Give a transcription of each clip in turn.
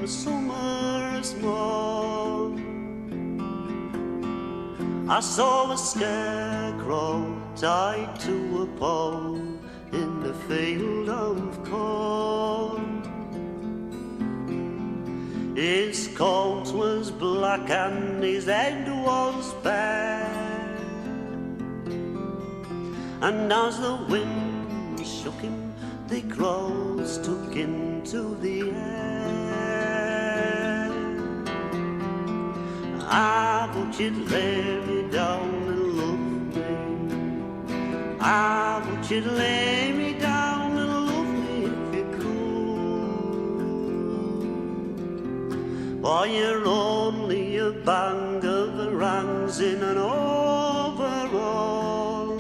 Summer's morn, I saw a scarecrow tied to a pole in the field of corn. His coat was black and his head was bare, and as the wind shook him, the crows took him to the air. Ah, would you lay me down and love me? Ah, would you lay me down and love me if you could? Why, you're only a bang of rangs in an overall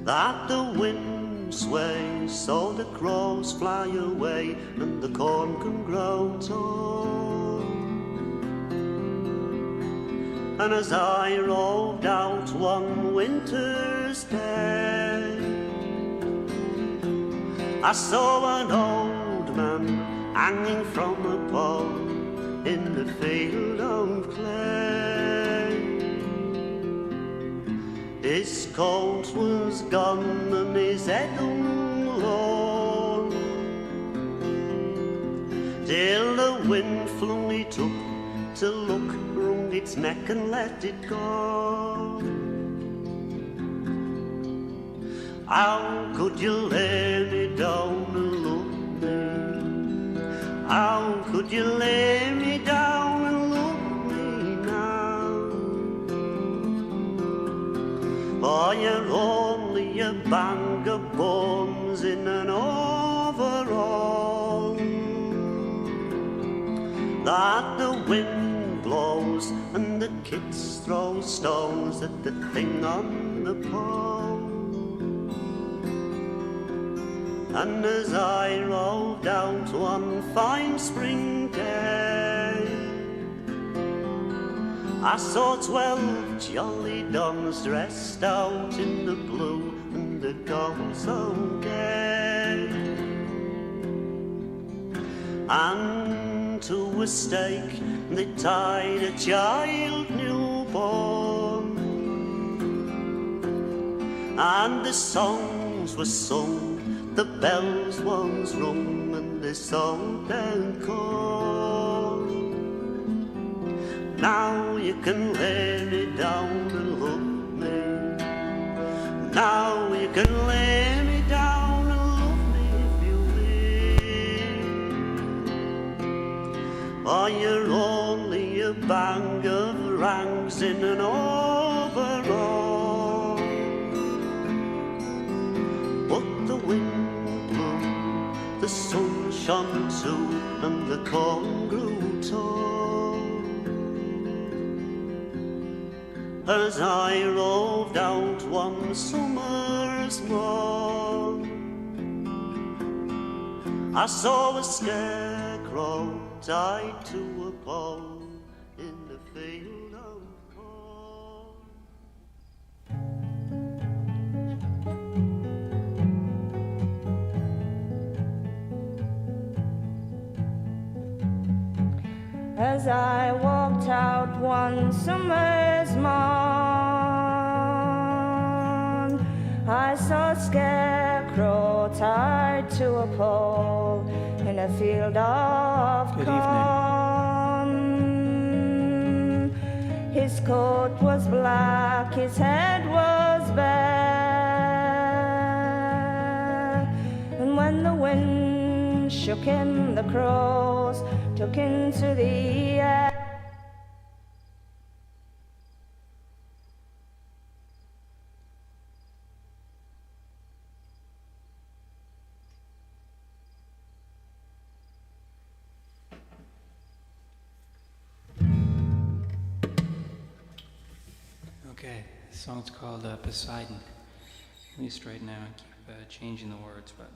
that the wind sways so the crows fly away and the corn can grow tall. And as I roved out one winter's day, I saw an old man hanging from a pole in the field of clay. His coat was gone and his head hung low, till the wind flung it up to look, wrung its neck and let it go. How could you lay me down and love me? How could you lay me down and love me now? For you're only a bang of bones in an overall that the wind blows and the kids throw stones at the thing on the pole. And as I rode out one fine spring day, I saw 12 jolly dons dressed out in the blue and the gold so gay. And to a stake they tied a child newborn, and the songs were sung, the bells was rung, and they sold their corn. Now you can lay me down and love me. Now you can lay me down and love me if you will. For you're only a bang of ranks in an overall. But the wind blew, the sun shone too, and the corn grew tall. As I roved out one summer's morn, I saw a scarecrow tied to a pole in the field of corn. As I walked out one summer's morn, I saw a scarecrow tied to a pole in a field of corn. His coat was black, his head was bare, and when the wind shook him, the crows took into the air. Okay, the song's called Poseidon. At least right now, I keep changing the words, but...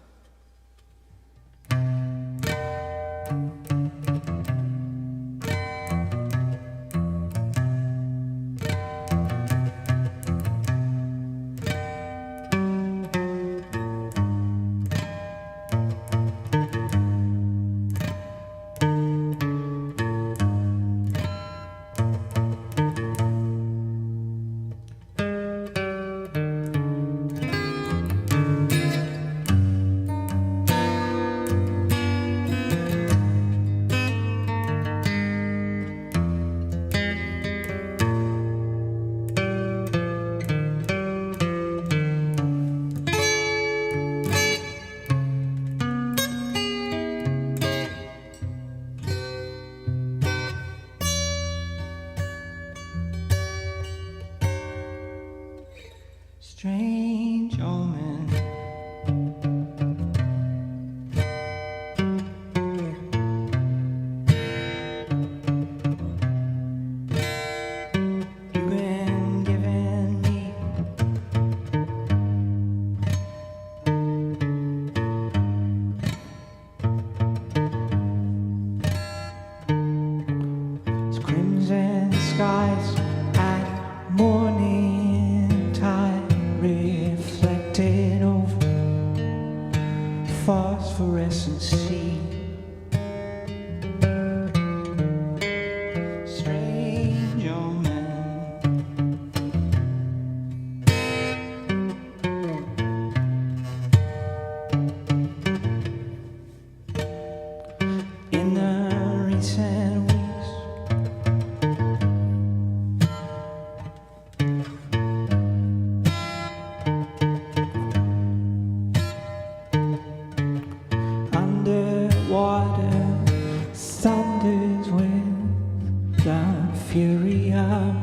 phosphorescent sea. Strange old man. In the recent weeks, underwater thunders with the fury of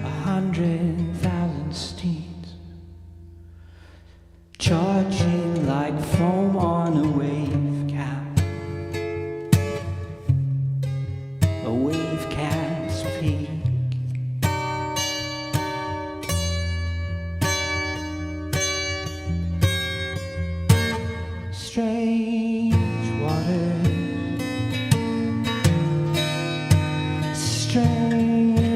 100,000 steeds, charging like foam on a wave cap. A wave cat's peak. Strange waters, strange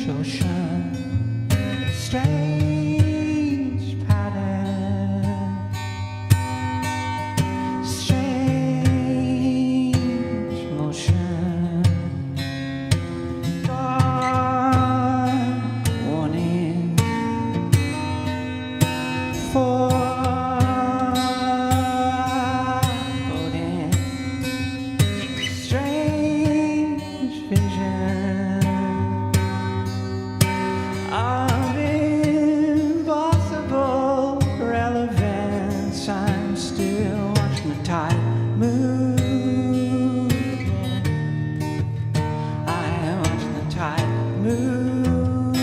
ocean, strange pattern, strange motion, dark warning for of impossible relevance. I'm still watching the tide move. I am watching the tide move.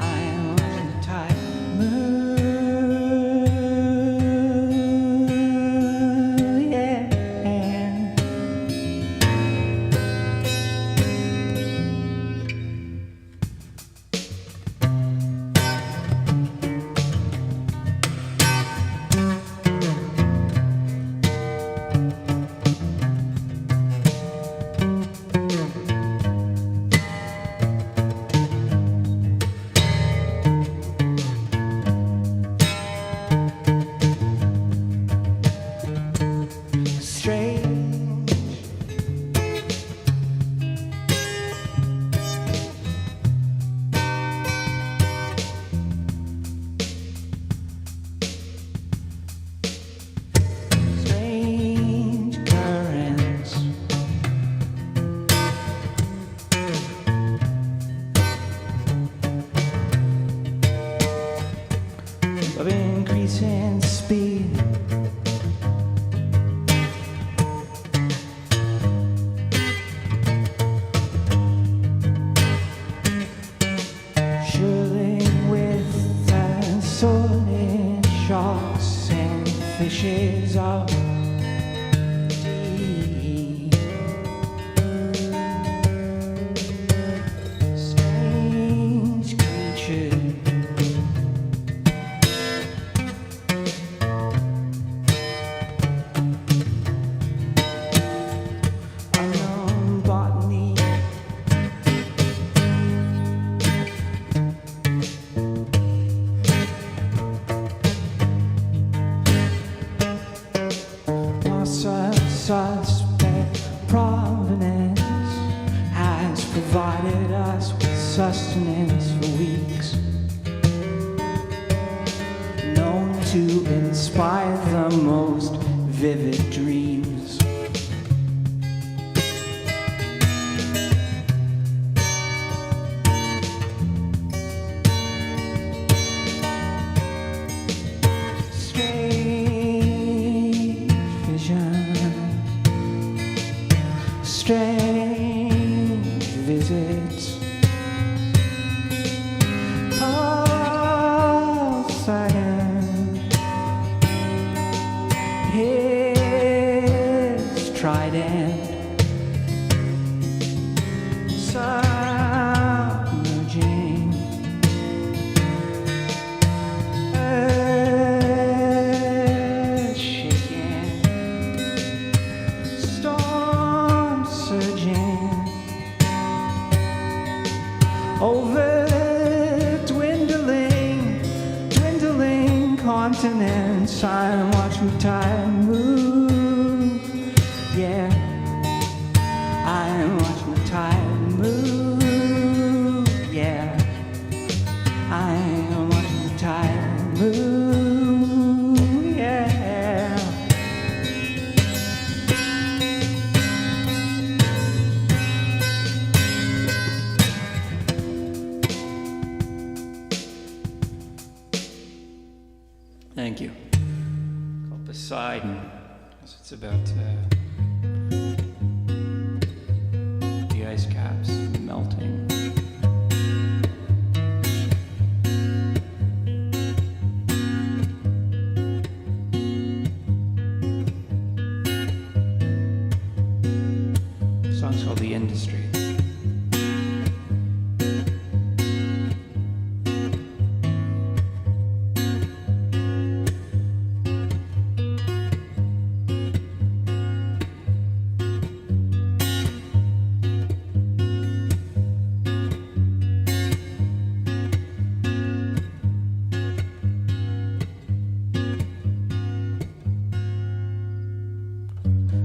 I am watching the tide move. Yeah. Strange, strange currents, of increasing speed. Sworded sharks and fishes of deep. Strange creatures, unknown botany. Suspect provenance has provided us with sustenance for weeks, known to inspire the most vivid dreams. Strange vision, strange visits, poseidon, his trident, submerging, earth shaking, storm surging over dwindling continents. I'm watching time move. Yeah, I'm watching the tide move. Yeah, I'm watching the tide move. Yeah. Thank you. Called Poseidon. It's about the ice caps melting. The song's called The Industry.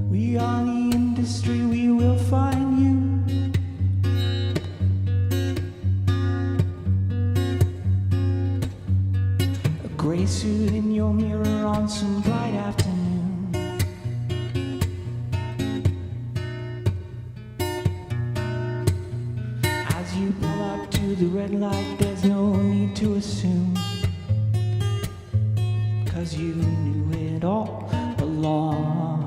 We are the industry, we will find you. A gray suit in your mirror on some bright afternoon. As you pull up to the red light, there's no need to assume, 'cause you knew it all along.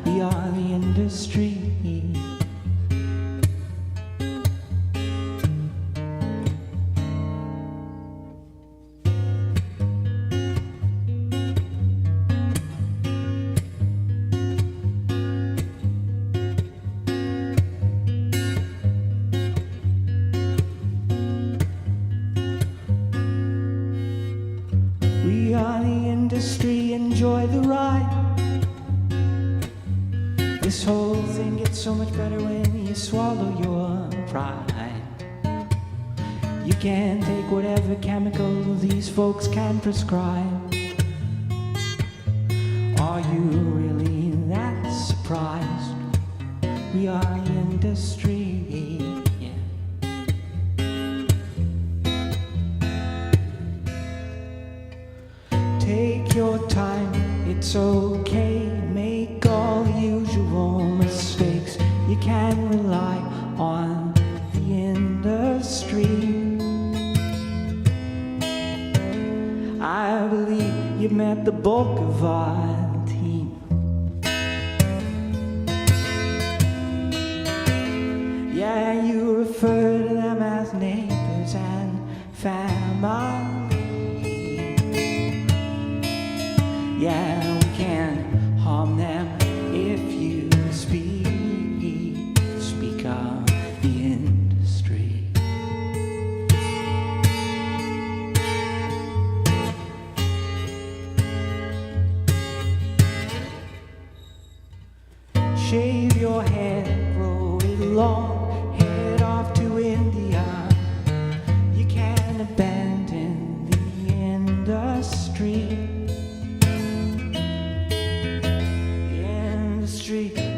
We are the industry. We are the industry, enjoy the ride. This whole thing gets so much better when you swallow your pride. You can take whatever chemical these folks can prescribe. Are you really that surprised? We are the industry. Yeah. Take your time, it's okay. Make all the usual mistakes. You can rely on the industry. I believe you met the bulk of our team. Yeah, you refer to them as neighbors and family. Yeah, we can harm them if you speak of the industry. Shave your head, grow it long, head off to India. You can abandon the industry.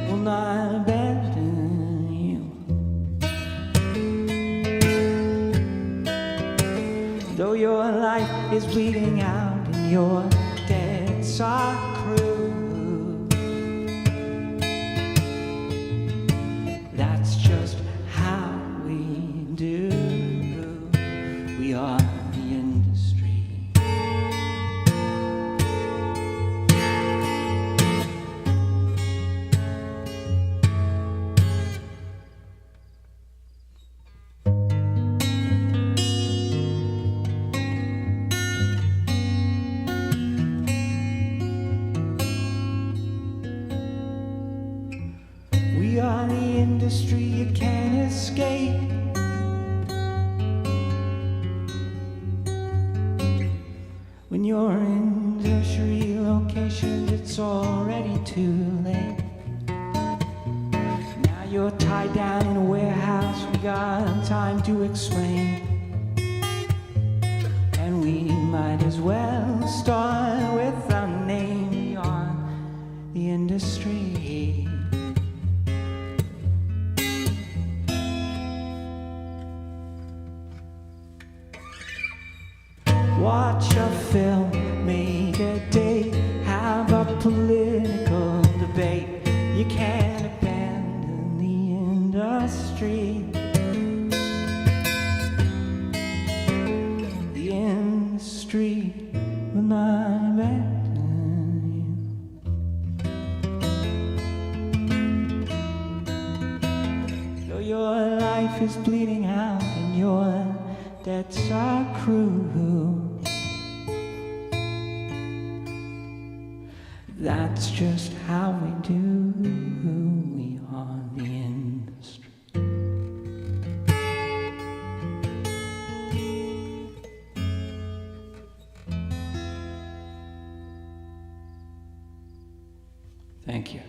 Will not abandon you. Though your life is bleeding out and your debts are accrued, that's just how we do. We are the industry. We are the industry, you can't escape. When you're in tertiary locations, it's already too late. Now you're tied down in a warehouse, we got time to explain. And we we might as well start with our name beyond the industry. Watch a film, make a date, have a political debate. You can't abandon the industry. The industry will not abandon you. Though your life is bleeding out and your debts are accrued, that's just how we do. We are the industry. Thank you.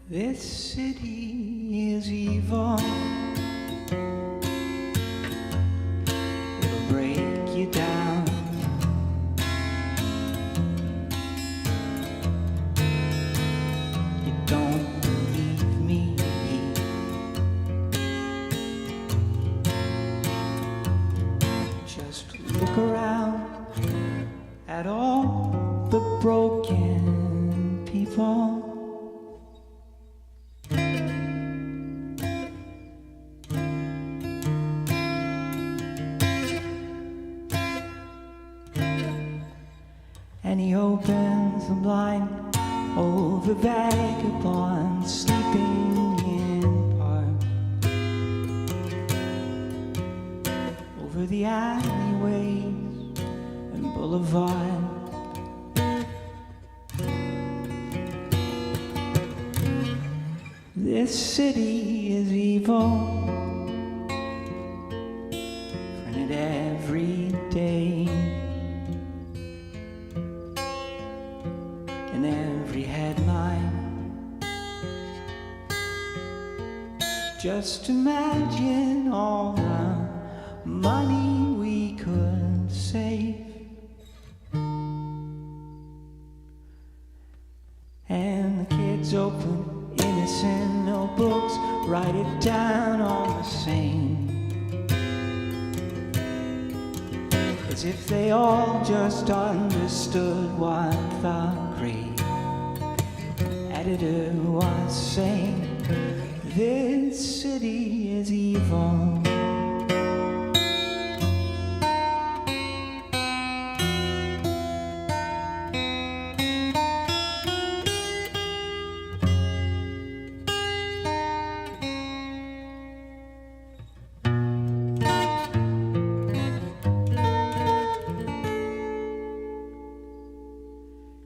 This city is evil. It'll break you down. You don't believe me. Just look around at all the broken people. And he opens the blind over vagabonds sleeping in parks, over the alleyways and boulevards. This city is evil, for in it every day. In every headline, just imagine all the money we could save. And the kids open innocent notebooks, write it down on the same, as if they all just understood what the great editor was saying. This city is evil.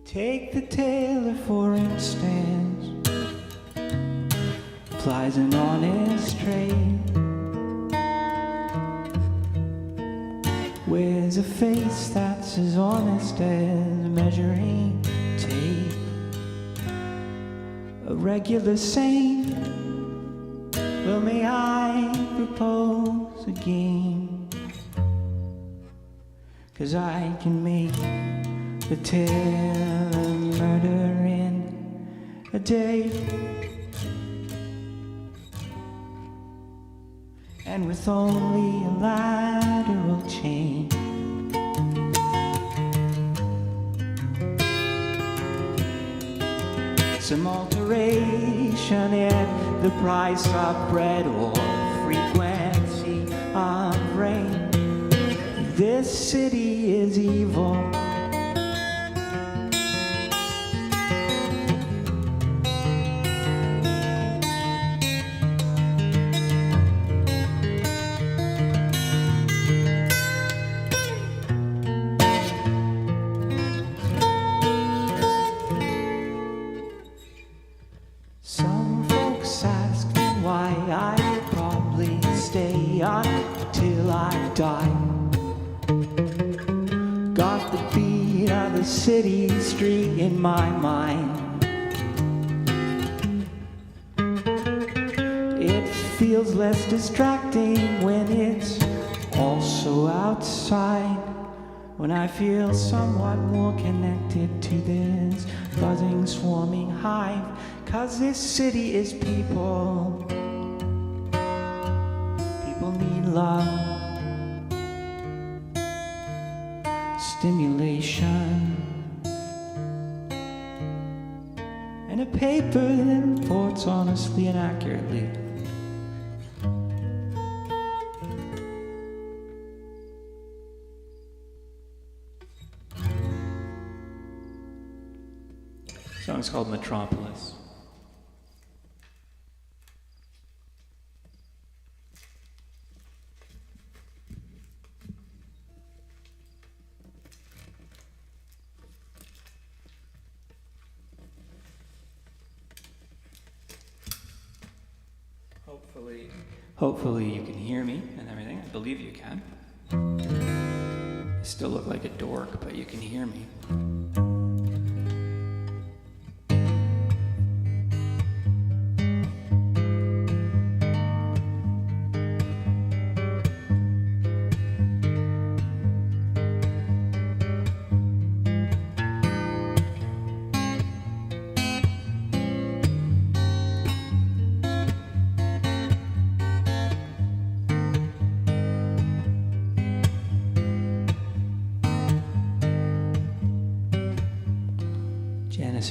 Take the tailor for instance, plies an honest trade, wears a face that's as honest as a measuring tape, a regular saint. Well, may I propose a game? 'Cause I can make the tale of murder in a day, and with only a lateral change, some alteration in the price of bread or frequency of rain. this city is evil. Some folks ask me why I'd probably stay until I die. Got the beat of the city street in my mind. It feels less distracting when it's also outside. When I feel somewhat more connected to this buzzing, swarming hive. 'Cause this city is people. People need love, stimulation, and a paper that reports honestly and accurately. The song's called Metropolis. Hopefully you can hear me and everything. I believe you can. I still look like a dork, but you can hear me.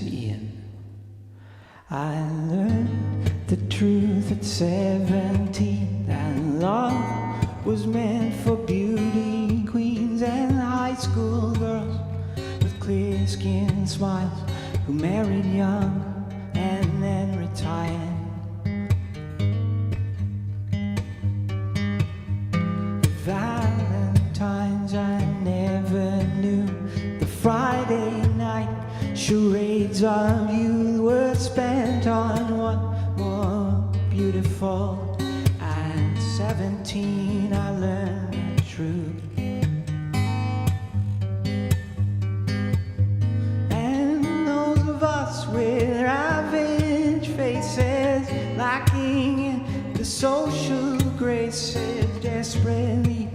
Ian. I learned the truth at 17, that love was meant for beauty queens and high school girls with clear skin smiles who married young and then retired. The Valentines I never knew, the Friday night charades of you were spent on what more beautiful. At 17 I learned the truth, and those of us with average faces lacking in the social graces desperately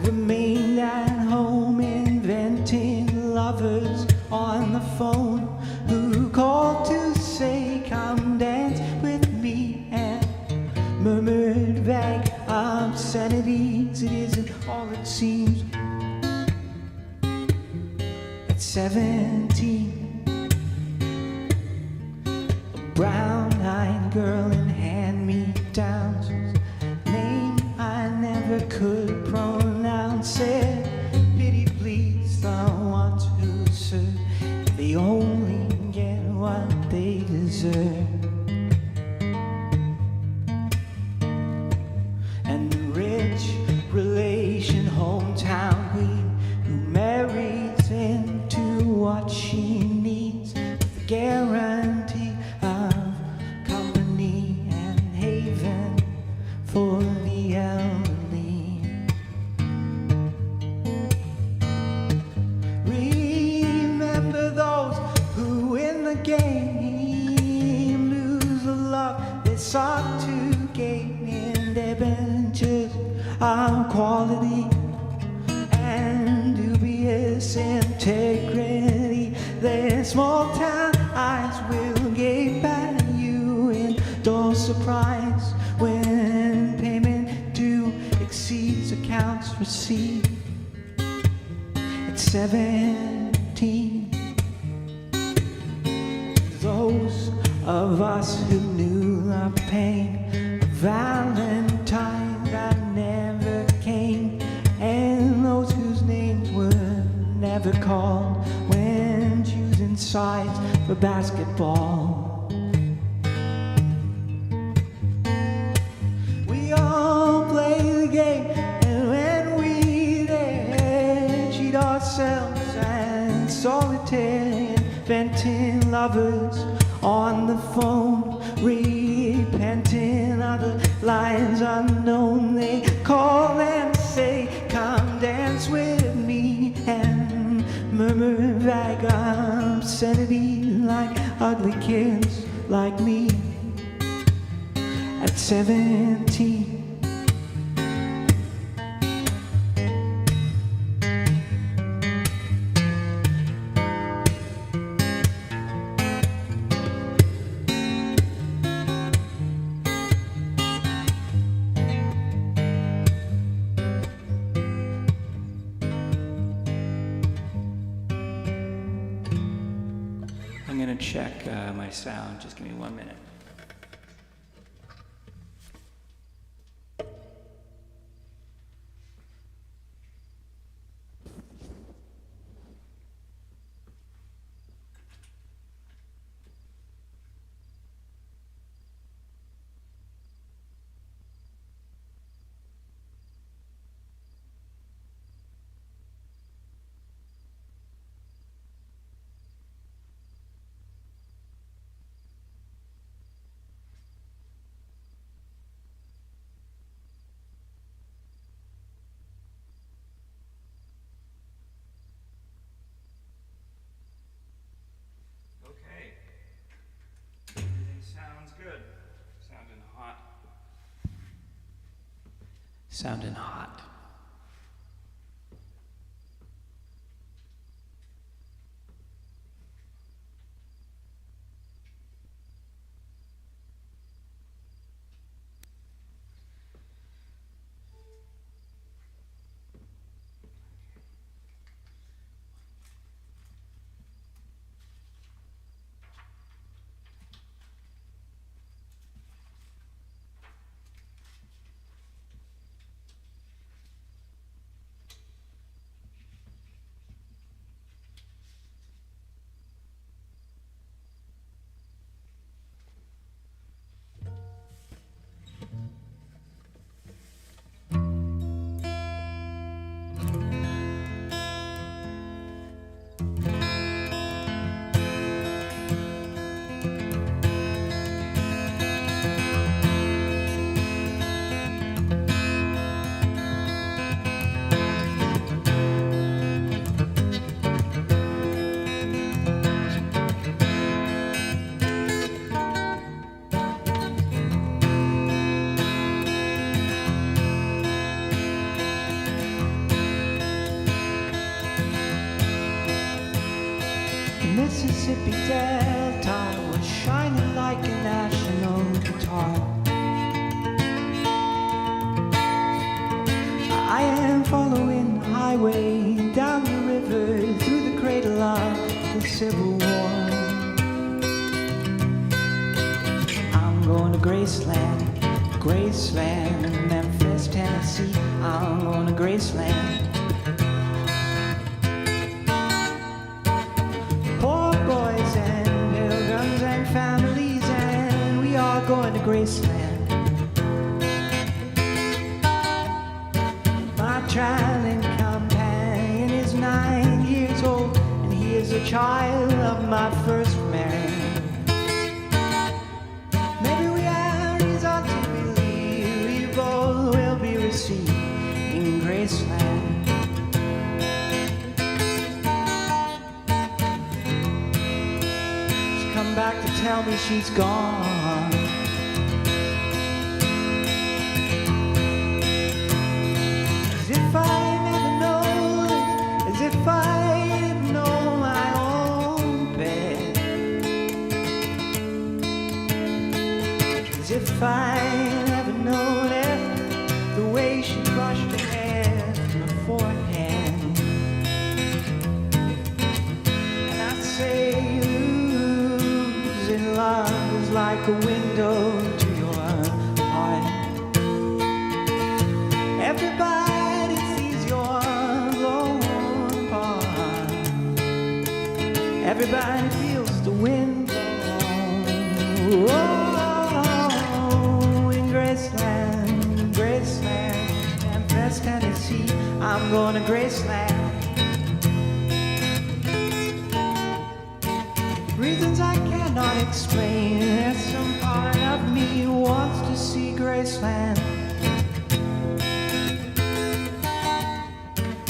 remained at home inventing lovers on the phone who called to say come dance with me and murmured vague obscenities. It isn't all it seems. At 17, a brown-eyed girl in hand-me-downs, name I never could pronounce, said, pity please the ones who serve, they only get what they deserve. And the rich relation hometown queen who marries into what she needs, the guarantee of company and haven for the elderly. Remember those who in the game lose the love they sought to gain in their benches of quality and dubious integrity. Their small town eyes will gape at you in dull surprise when payment due exceeds accounts received. At 17, those of us who knew the pain of Valentine that never came, and those who called when choosing sides for basketball. We all play the game, and when we there, cheat ourselves and solitaire, inventing lovers on the phone, repenting of the lines unknown. They call and say, come dance with me, and murmur vague obscenity like ugly kids like me at 17. I'm gonna check my sound. Just give me 1 minute. Sounding hot. Mississippi Delta was shining like a national guitar. I am following the highway down the river through the cradle of the Civil War. I'm going to Graceland, Graceland, Memphis, Tennessee. I'm going to Graceland. Families, and we are going to Graceland. My traveling companion is 9 years old, and he is a child of my first marriage. Maybe we are reason to believe we both will be received in Graceland. Back to tell me she's gone. As if I never know, as if I didn't know my own bed. As if I never noticed the way she brushed her hair to my forehead. And I'd say love is like a wind Everybody feels the wind blow. Oh, in Graceland, Graceland, Memphis, Tennessee, I'm going to Graceland. Reasons I cannot explain. There's some part of me who wants to see Graceland.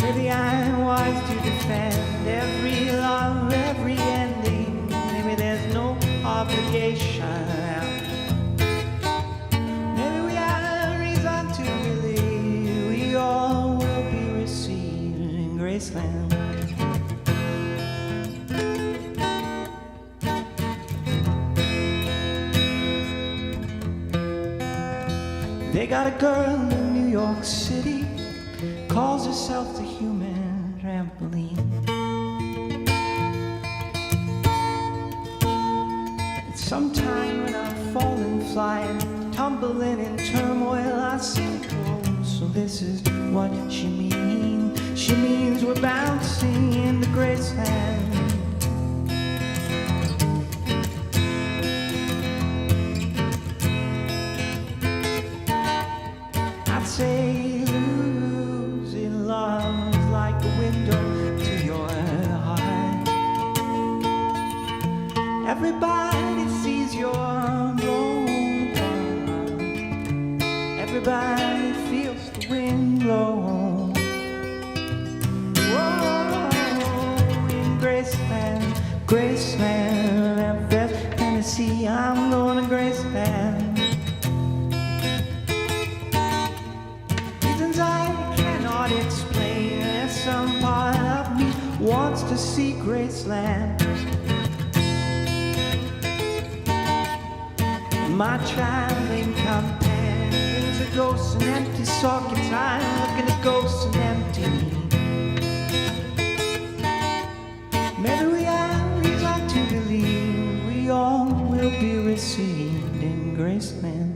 Maybe I'm wise to defend every love, every ending. Maybe there's no obligation. Maybe we have reason to believe we all will be received in Graceland. They got a girl in New York City, calls herself the human trampoline. And sometime when I fall and fly and tumbling in turmoil, I sing, oh, so this is what she means. She means we're bouncing in the Graceland. Say losing love is like a window to your heart. Everybody sees you're blown apart. Everybody feels the wind blow. Whoa, in Graceland, Graceland, Memphis, Tennessee, I'm going to Graceland. I cannot explain. There's some part of me wants to see Graceland. My traveling companion's a ghost and empty sockets. I'm looking at ghosts and empty. Maybe we have reason to believe we all will be received in Graceland.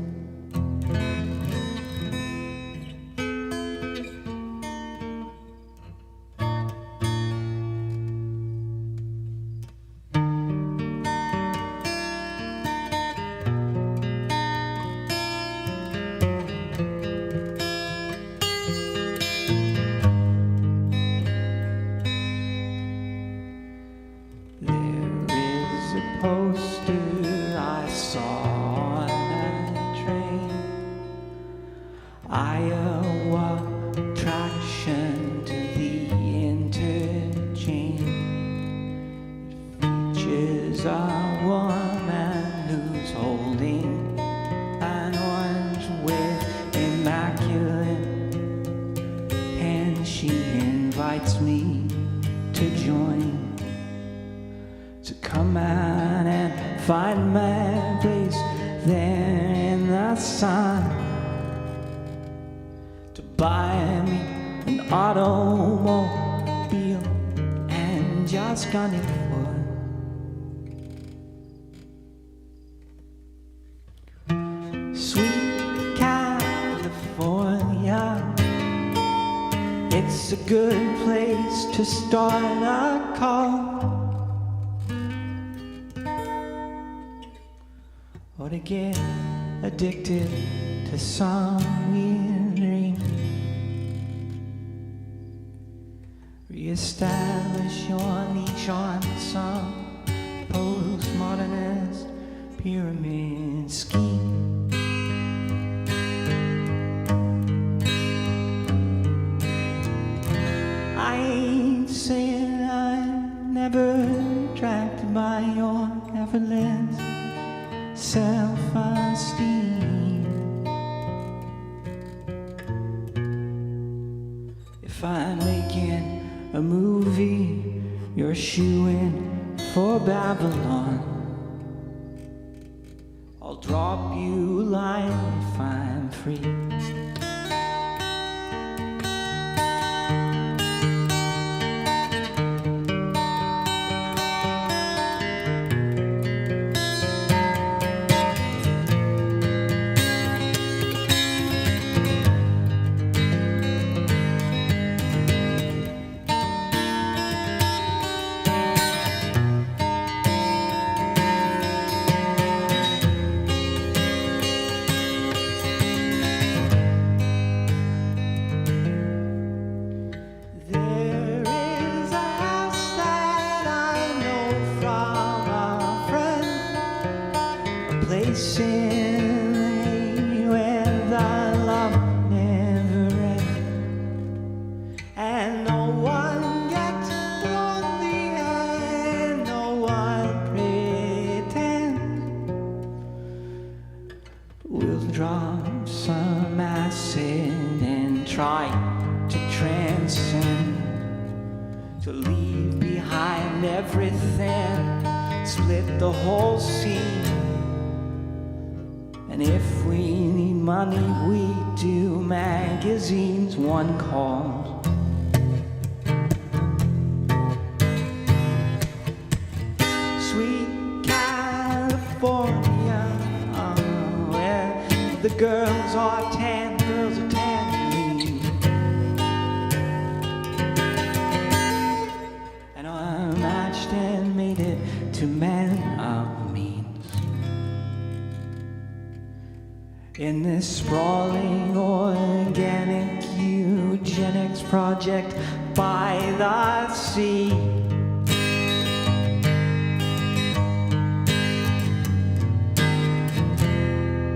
Poster I saw on that train, Iowa traction to the interchange. It features a woman who's holding an orange with immaculate hand. She invites me to join, to come out and find my place there in the sun, to buy me an automobile and just gun it for sweet California. It's a good place to start a call, or to get addicted to some weird dream. Reestablish your niche on some postmodernist pyramid scheme. I ain't saying I'm never attracted by your effortless self-esteem. If I'm making a movie, you're shooing for Babylon. I'll drop you a line if I'm free. sin, to leave behind everything, split the whole scene. And if we need money, we do magazines, one call. Sweet California, where the girls are tan, girls are tan. And I matched and made it to men of means. In this sprawling organic eugenics project by the sea,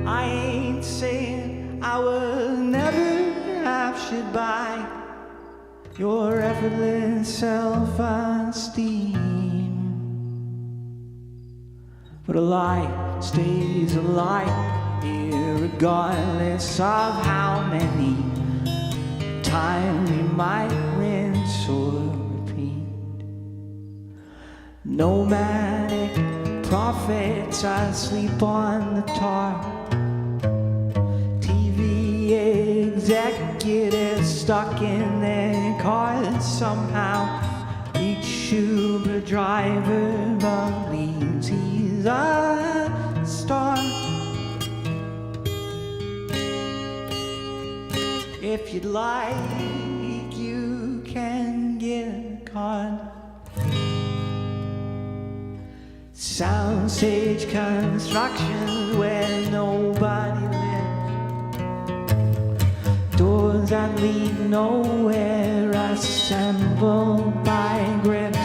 I ain't saying I will never have shit by your effortless self-esteem, but a lie stays a lie, regardless of how many times we might rinse or repeat. Nomadic prophets asleep on the tar, TV executives stuck in their cars. Somehow each Uber driver believes he's a star. If you'd like, you can get a card. Soundstage constructions where nobody lives, doors that lead nowhere assembled by grips,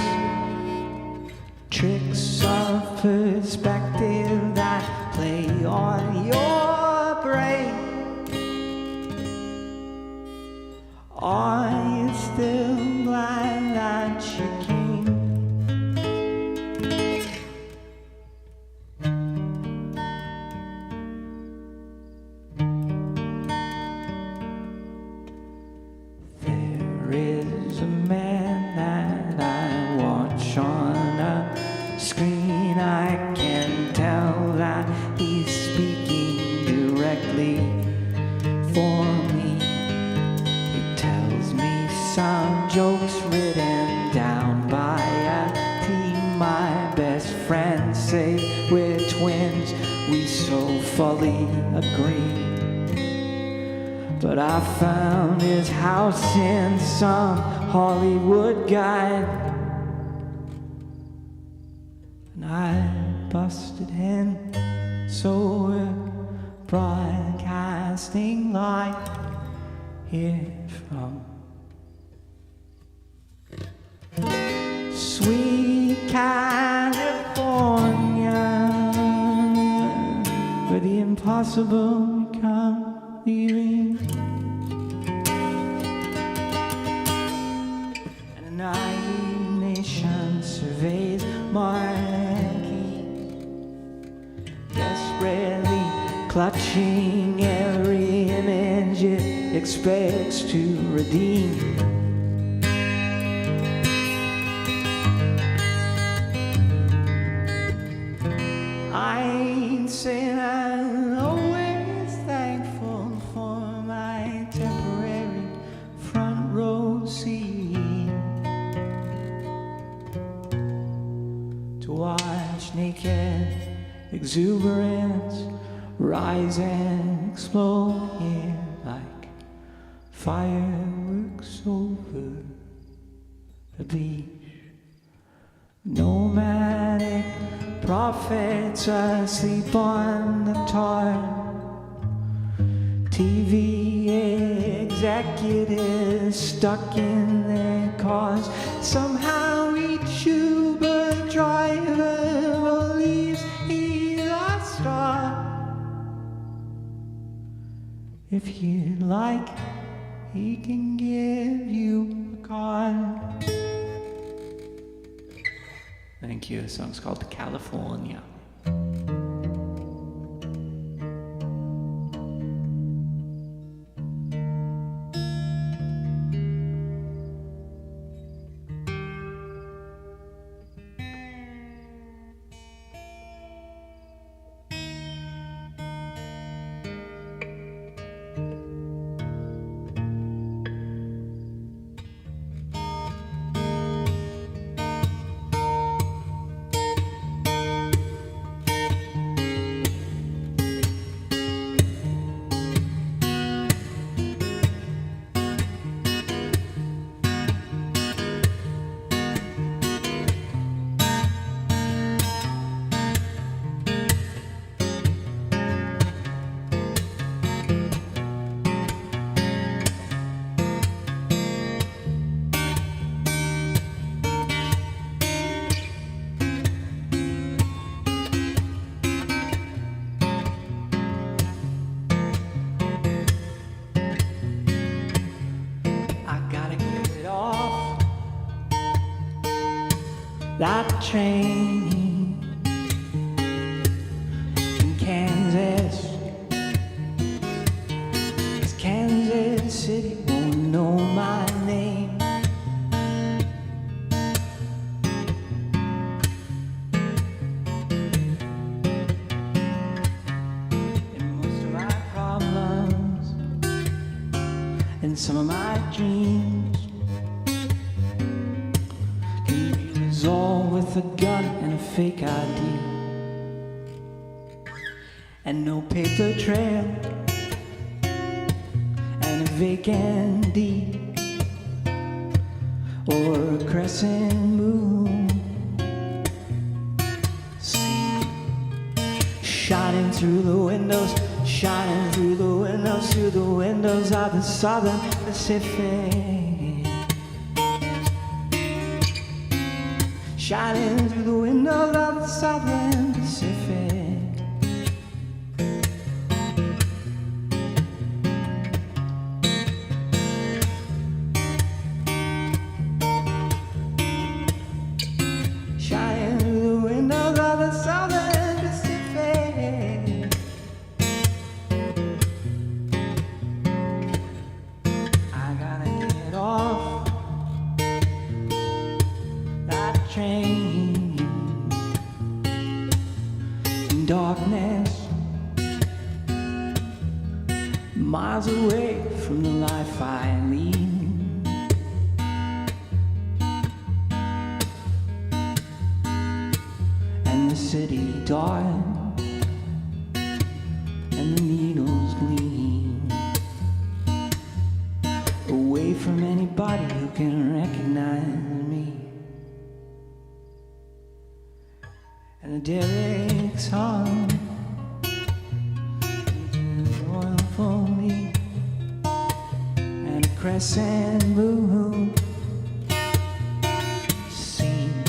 tricks of perspective that play on your brain. Are you still glad that you came? There is a man that I watch on a screen. I can tell that he's speaking directly for me. Some jokes written down by a team. My best friends say we're twins, we so fully agree. But I found his house in some Hollywood guide, and I busted in, so we're broadcasting live here from sweet California, where the impossible becomes the dream, and a naive nation surveys monarchies, desperately clutching every image it expects to redeem. I ain't saying I'm always thankful for my temporary front row seat to watch naked exuberance rise and explode here like fireworks over the beach. Nomadic prophets asleep on the tar, TV executives stuck in their cars. Somehow each Uber driver believes he's a star. If you'd like, he can give you a card. Thank you. The song's called California. that train in Kansas. 'Cause Kansas City won't know my name. And most of my problems and some of my dreams can be resolved with a gun and a fake ID and no paper trail and a vacant deed or a crescent moon. See, shining through the windows, shining through the windows, through the windows of the Southern Pacific. Shining through the windows of the Southern Pacific. Shining through the windows of the Southern Pacific. I gotta get off that train in darkness, miles away from the life I lead. And the city dark, and the needles gleam, away from anybody who can recognize me. And the derrick's hung into oil for me, and a crescent moon seen,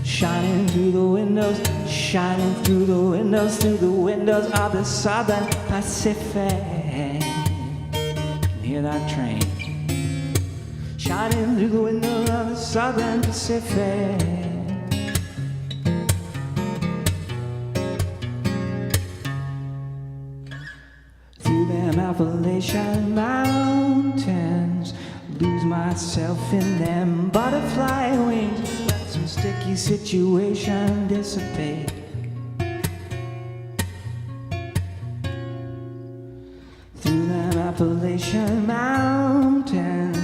shining through the windows, shining through the windows, through the windows of the Southern Pacific. Can hear that train shining through the windows of the Southern Pacific. Through them Appalachian mountains, lose myself in them butterfly wings. Let some sticky situation dissipate. Through them Appalachian mountains,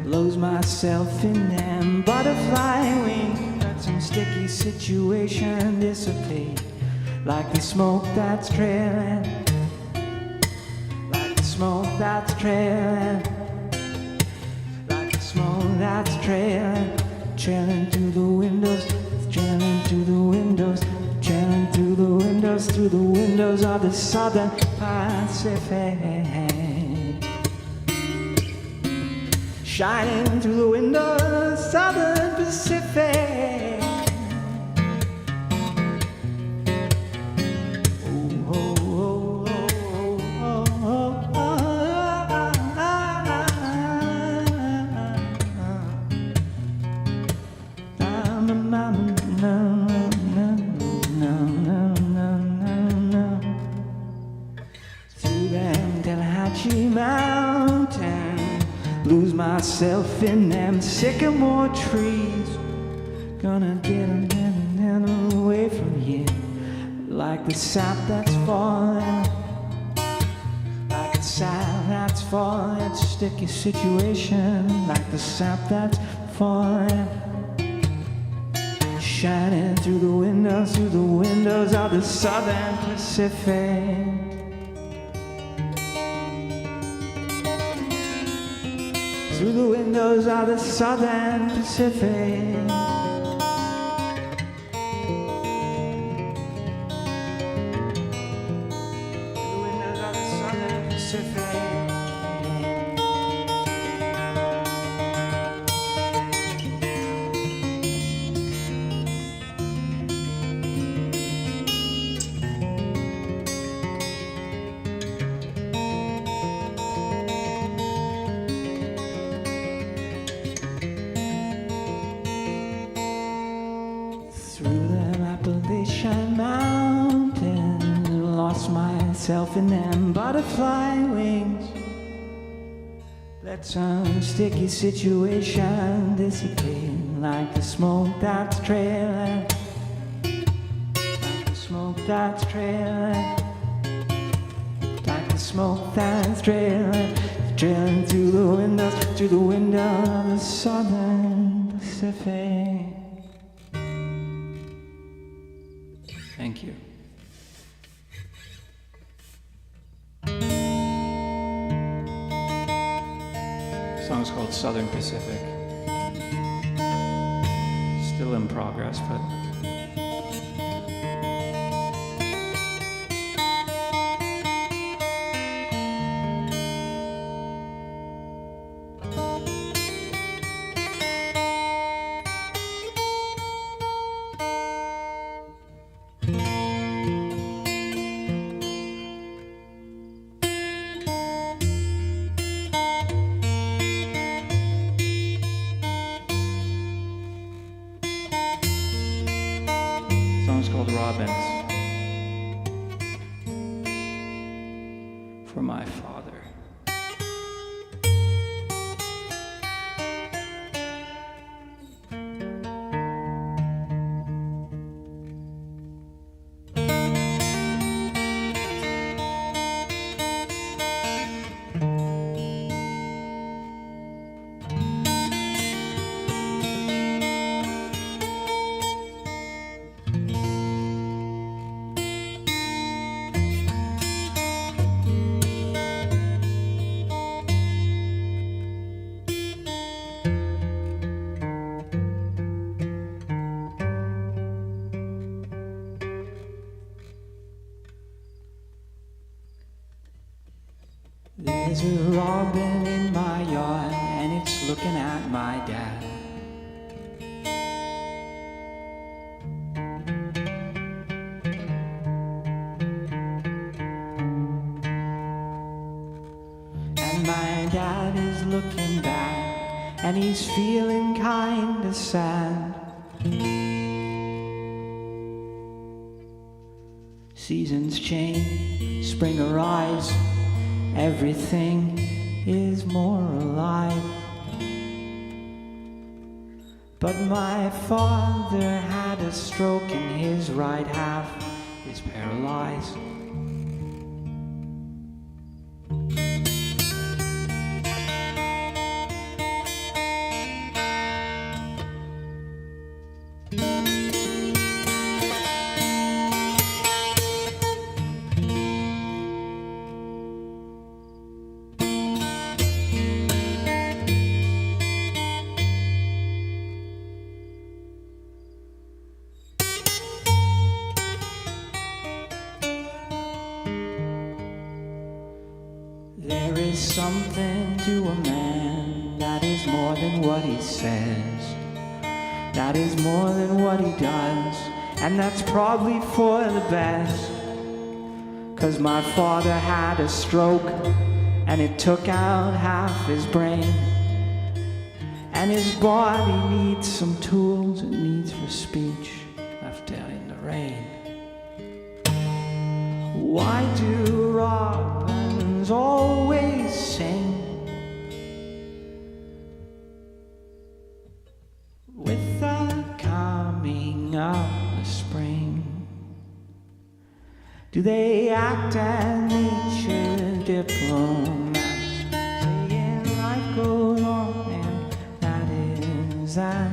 lose myself in them butterfly wings. Let some sticky situation dissipate. Like the smoke that's trailing, like the smoke that's trailing, like the smoke that's trailing, trailing through the windows, trailing through the windows, trailing through the windows, through the windows of the Southern Pacific. Shining through the windows of the Southern Pacific. Oh, oh, oh, oh, oh, through them Tallahatchie Mountains, lose myself in them sycamore trees. Gonna get them away from you, like the sap that's falling, like the sap that's falling. It's a sticky situation, like the sap that's falling. Shining through the windows of the Southern Pacific. Through the windows of the Southern Pacific. Through the windows of the Southern Pacific. myself in them butterfly wings. Let some sticky situation dissipate like the smoke that's trailing, like the smoke that's trailing, like the smoke that's trailing, trailing through the window of the Southern Pacific. Thank you. The song's called Southern Pacific. Still in progress, but for my father. There's a robin in my yard and it's looking at my dad. And my dad is looking back and he's feeling kinda sad. Seasons change, spring arrives, everything is more alive. But my father had a stroke and his right half is paralyzed. There is something to a man that is more than what he says, that is more than what he does, and that's probably for the best. 'Cause my father had a stroke and it took out half his brain, and his body needs some tools it needs for speech left out in the rain. Why do robins always sing with the coming of the spring? Do they act as nature diplomats, saying life goes on and that is that,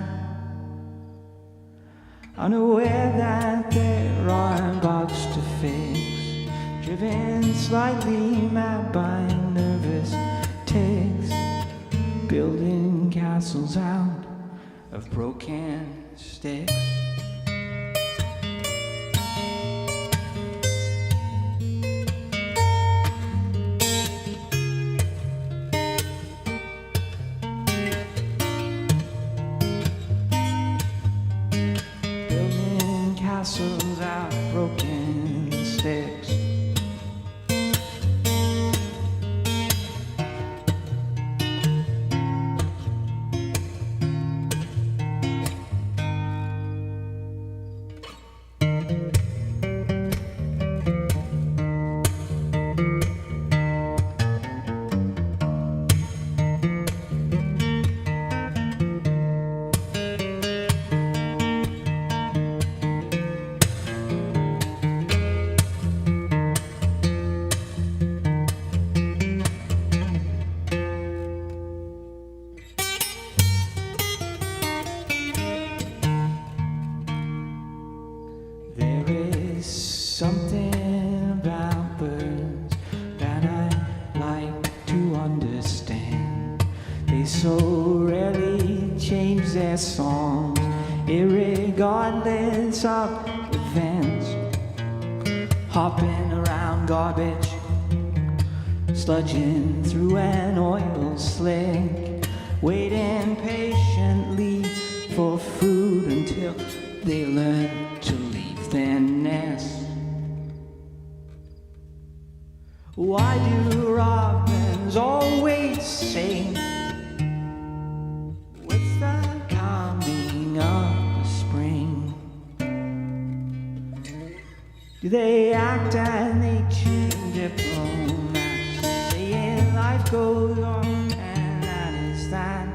unaware that there are bugs to fix, driven slightly mad by nervous ticks, building castles out of broken sticks. Building castles out of broken sticks. rarely change their songs, irregardless of events, hopping around garbage, sludging through an oil slick, waiting patiently for food until they learn to leave their nest. Why do robins always sing with the coming of the spring? Do they act as ancient diplomats, saying life goes on and that is that,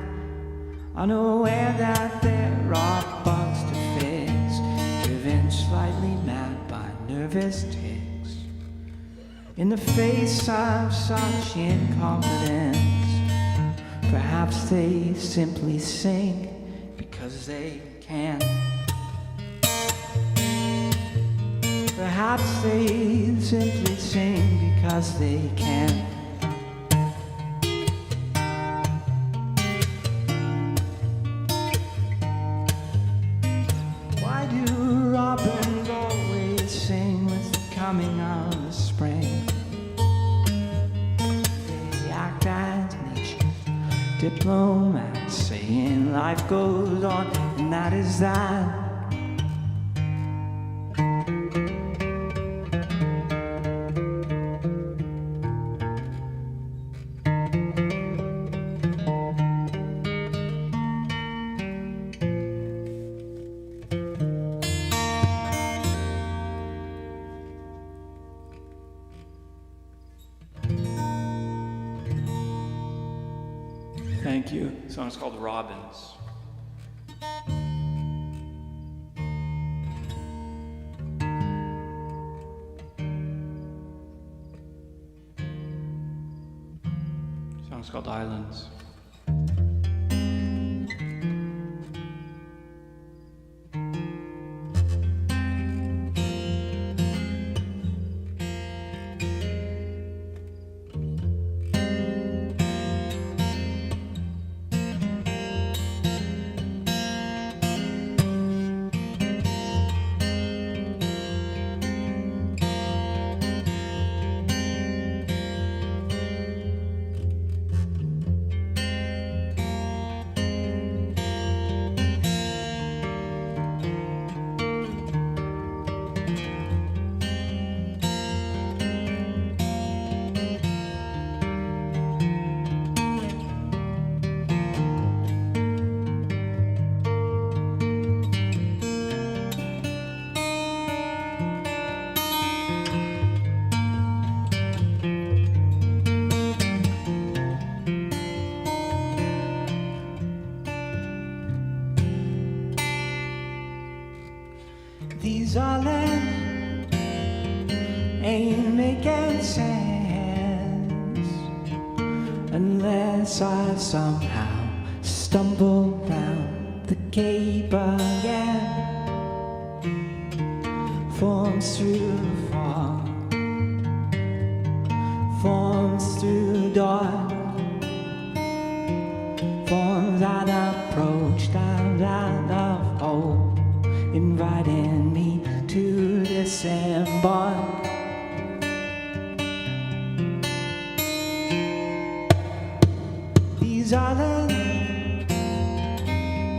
unaware that there are bugs to fix, driven slightly mad by nervous ticks? In the face of such incompetence, perhaps they simply sing because they can. Perhaps they simply sing because they can. Why do robins always sing with the coming of the spring? They act as nature diplomats, saying life goes on and that is that. Thank you. The song's called Robins. The song's called Islands. These islands ain't making sense unless I somehow stumble down the cape again. Forms through fog, forms through dark, forms that approach down out of hope, inviting me to disembark. These islands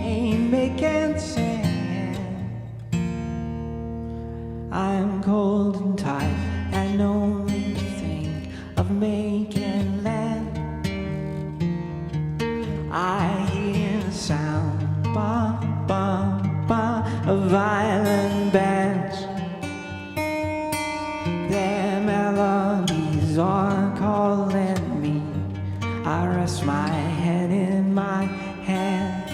ain't making sense. I'm cold and tight and only think of making land. I hear the sound, ba ba ba, of violin bands. Their melodies are calling me. I rest my head in my hand,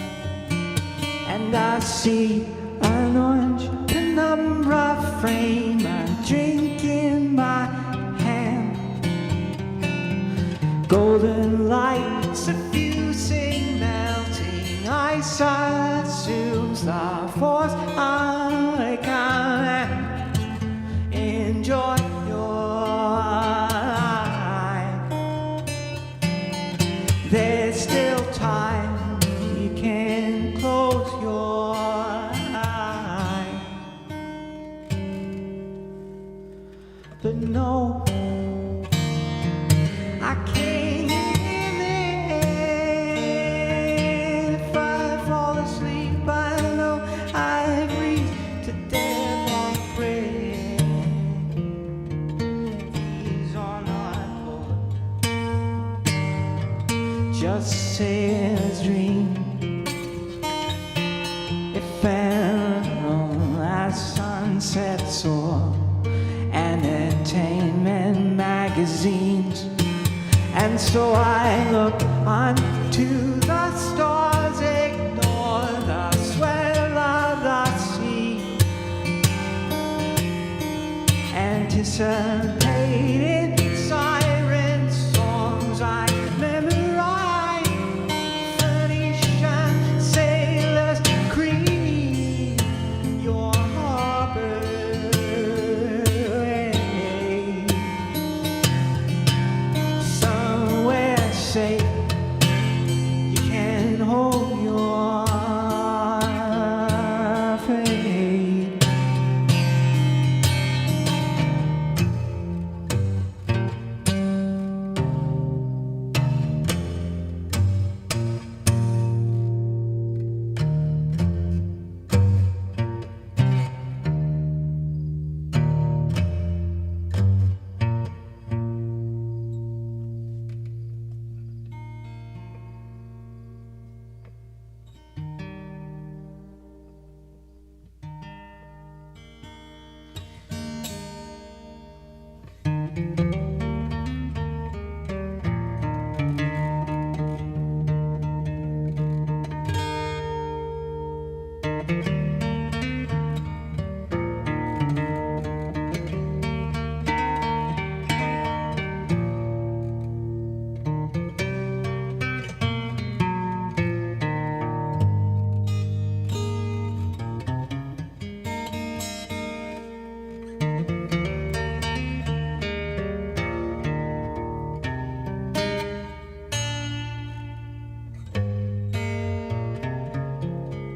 and I see an orange penumbra frame, a drink in my hand. Golden light suffusing, melting ice assumes the force I can. Enjoy your life. There's still time so I look unto the stars, ignore the swell of the sea, anticipating siren songs I memorize. Phoenician sailors greet your harbor. Somewhere safe you can hold your faith.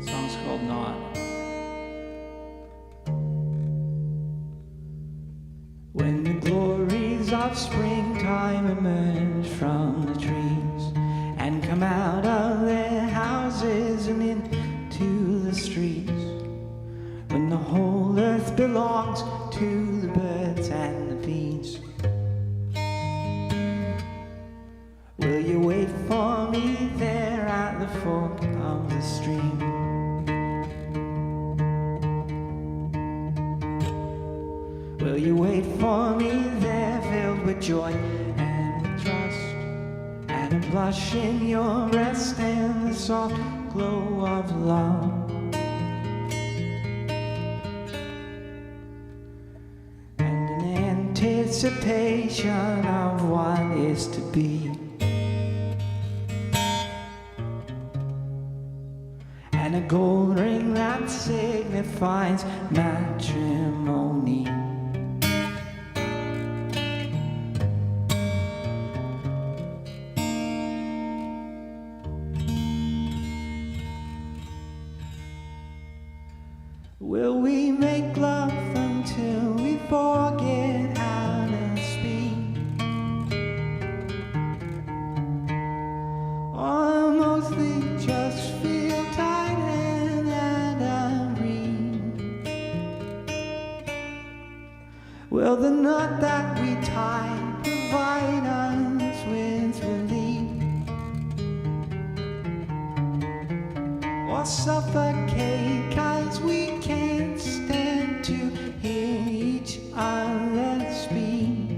Song's called Not. When the glories of springtime emerge from the trees and come out of their houses and into the streets, when the whole earth belongs to the birds and the bees, will you wait for me there at the fork of the stream? Will you wait for me there, filled with joy and with trust, and a blush in your breast and the soft glow of love? And an anticipation of what is to be, and a gold ring that signifies matrimony. Will we make love until we forget how to speak? Or mostly just feel tight and at unread? Will the knot that we tie provide us with relief, or suffocate 'cause we can't stand to hear each other speak?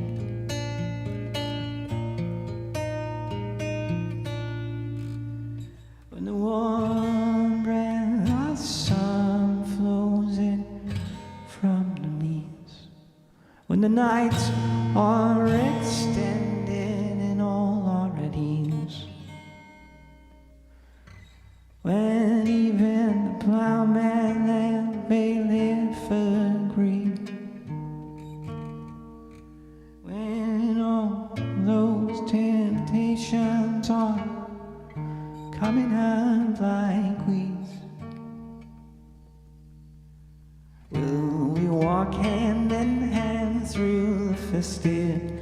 When the warm breath of sun flows in from the leaves, when the nights are extended in all our ease, when even the plowman and bailiff agree, when all those temptations are coming up like weeds, will we walk hand in hand through the festivities?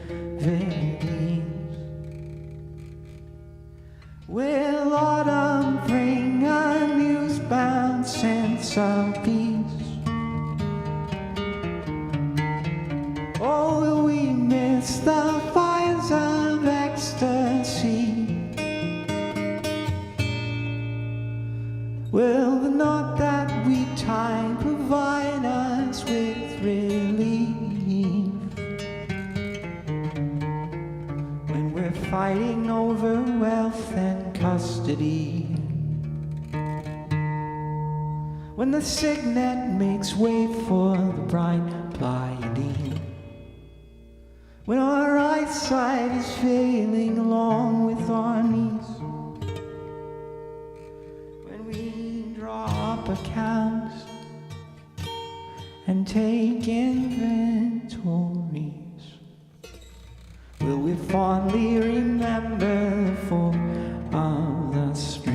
Will autumn bring a newsbound sense of peace? Or will we miss the fires of ecstasy? Will the knot that we tie provide us with relief when we're fighting custody. When the signet makes way for the bright Pleiadian, when our eyesight is failing along with our knees, when we draw up accounts and take inventories, will we fondly remember the form of the stream?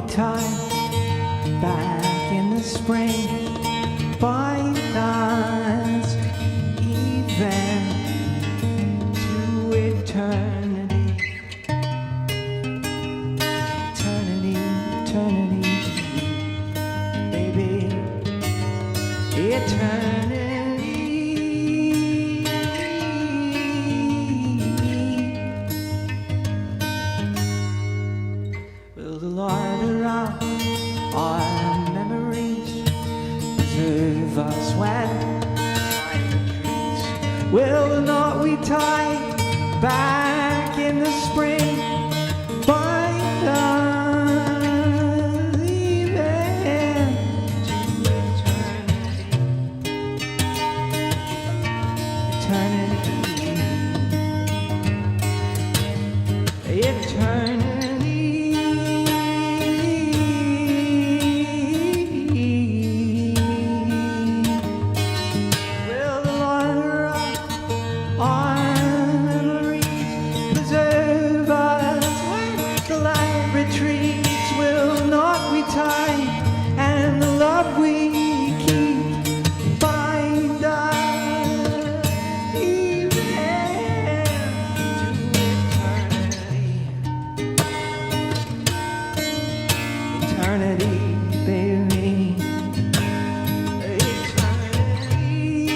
Time back in the spring, bind us even to eternity, eternity, eternity, baby, eternity. Will the Lord around our memories preserve us when time retreats? Will not we tie back in the spring, bind us even to eternity, eternity. And the love we keep bind us even to eternity, eternity, baby, eternity.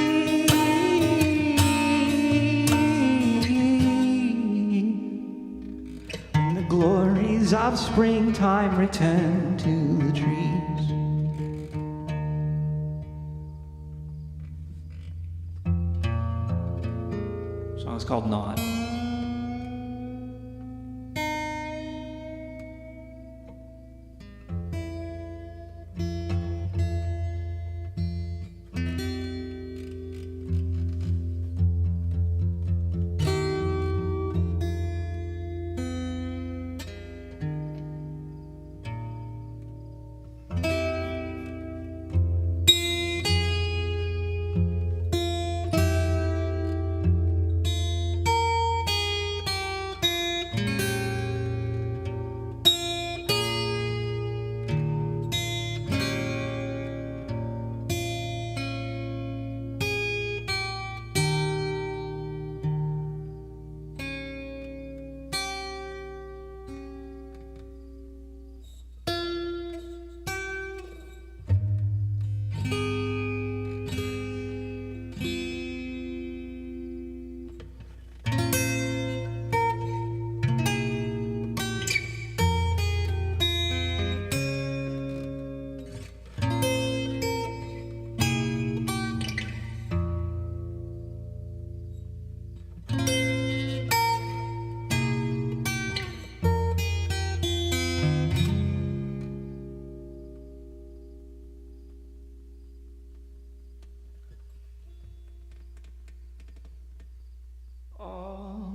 When the glories of springtime return to the trees. The song is called Not.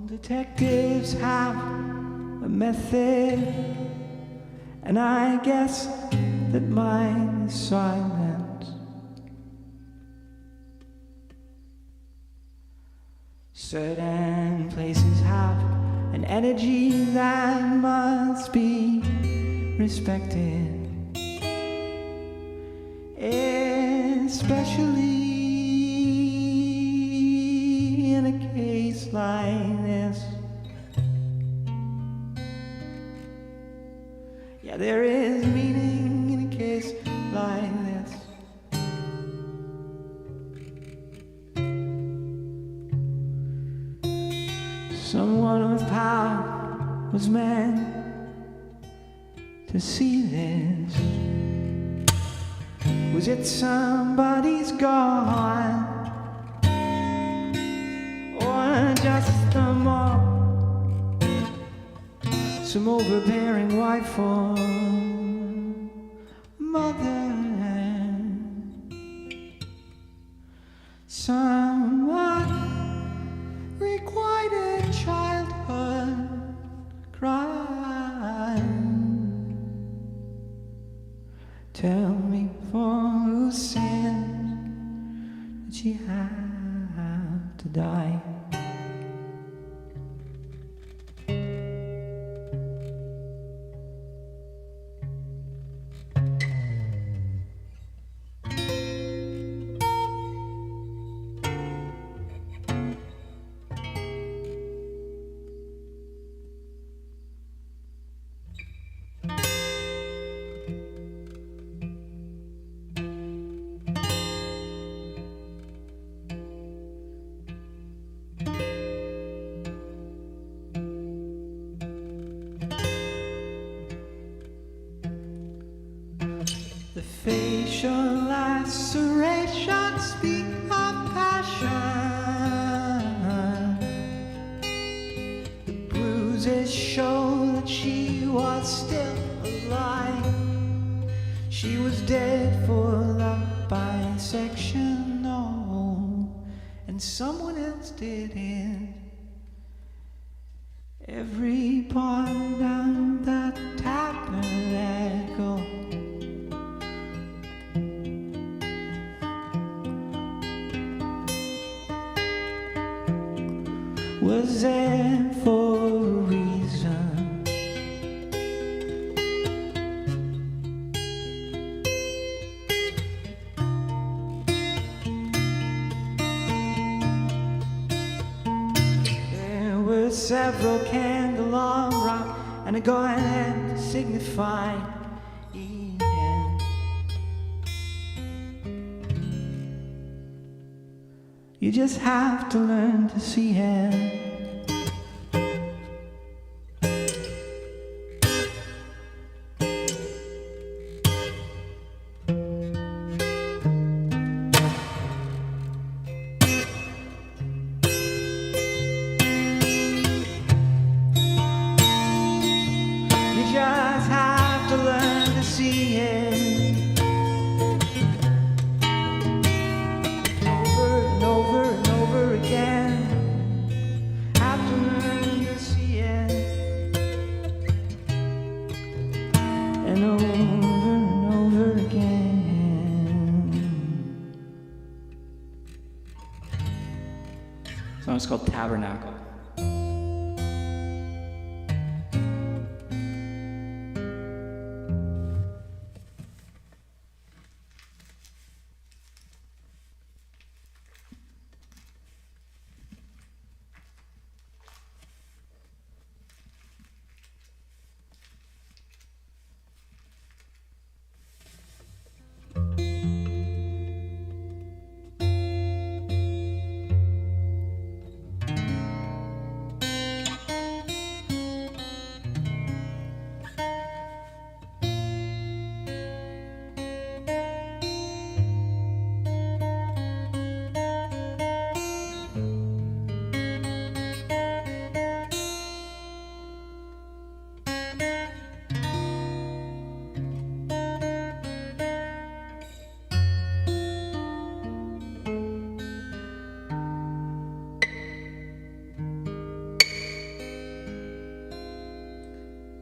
Detectives have a method, and I guess that mine is silent. Certain places have an energy that must be respected, especially in a case like there is meaning in a case like this. Someone with power was meant to see this. Was it somebody's God, or just a mob, some overbearing wife or mother? Someone requited childhood crime. Tell me for whose sin did she have to die? The facial lacerations speak of passion. The bruises show that she was still alive. She was dead for love bisection, no, and someone else did it. Every part down that tabernacle was there for a reason. There were several candelabra and a garland to signify Eden. You just have to learn to see him. You just have to learn to see it. Over and over and over again. Have to learn to see it. And over again. The song's called Tabernacle.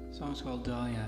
The song's called Dahlia.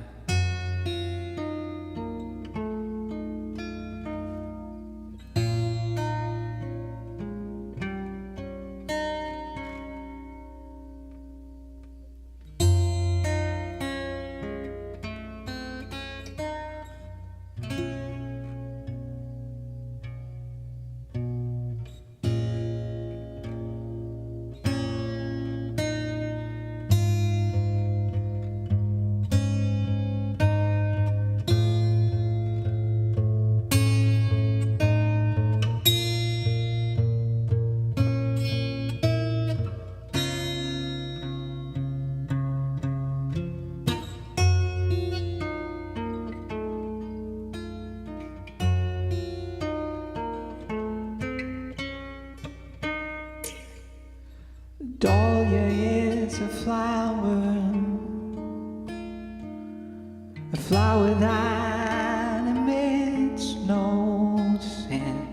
a flower that emits no scent.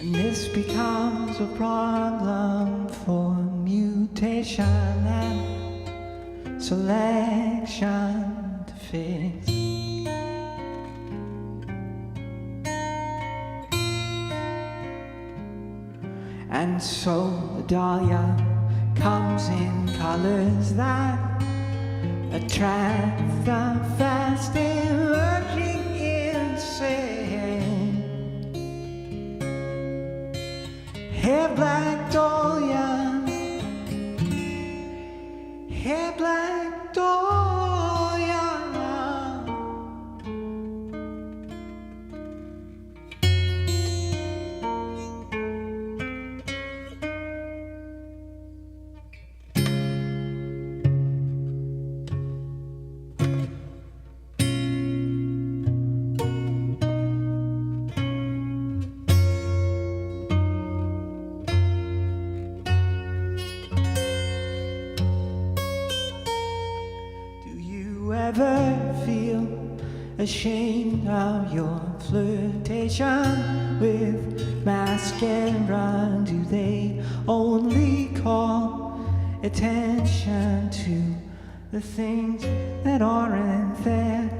And this becomes a problem for mutation and selection to fix. And so the dahlia comes in colors that attract the fast emerging insect. Hair black dahlia, hair black dahlia. Ever feel ashamed of your flirtation with mascara? Do they only call attention to the things that aren't there?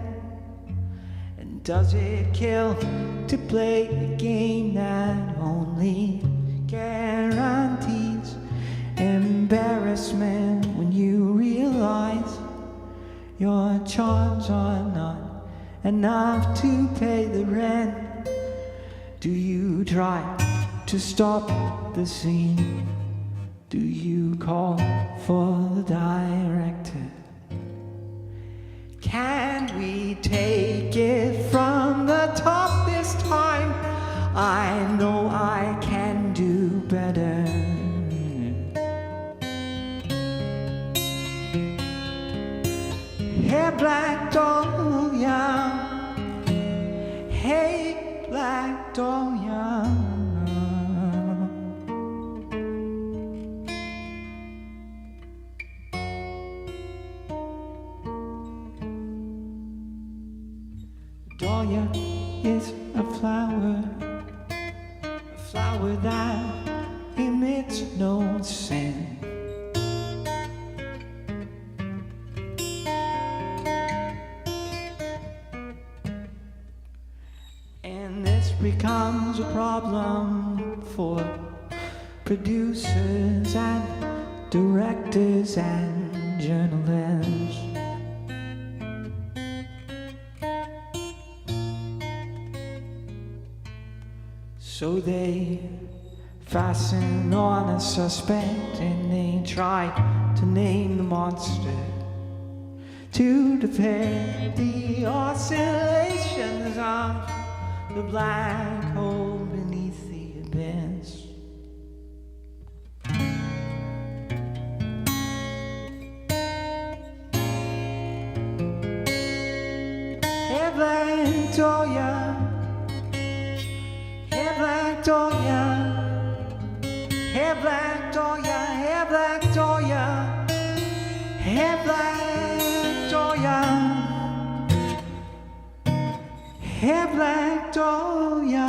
And does it kill to play a game that only guarantees embarrassment when you realize your charms are not enough to pay the rent? Do you try to stop the scene? Do you call for the director? Can we take it from the top this time? I know I can do better. Hey, black dahlia, hey, black dahlia. Dahlia is a flower that emits no scent. Becomes a problem for producers and directors and journalists. So they fasten on a suspect and they try to name the monster to depict the oscillations of the black hole beneath the abyss. Hey, black dahlia, hey, black dahlia, hey, black dahlia, hey, black dahlia, hey, black dahlia. Hey, black dahlia.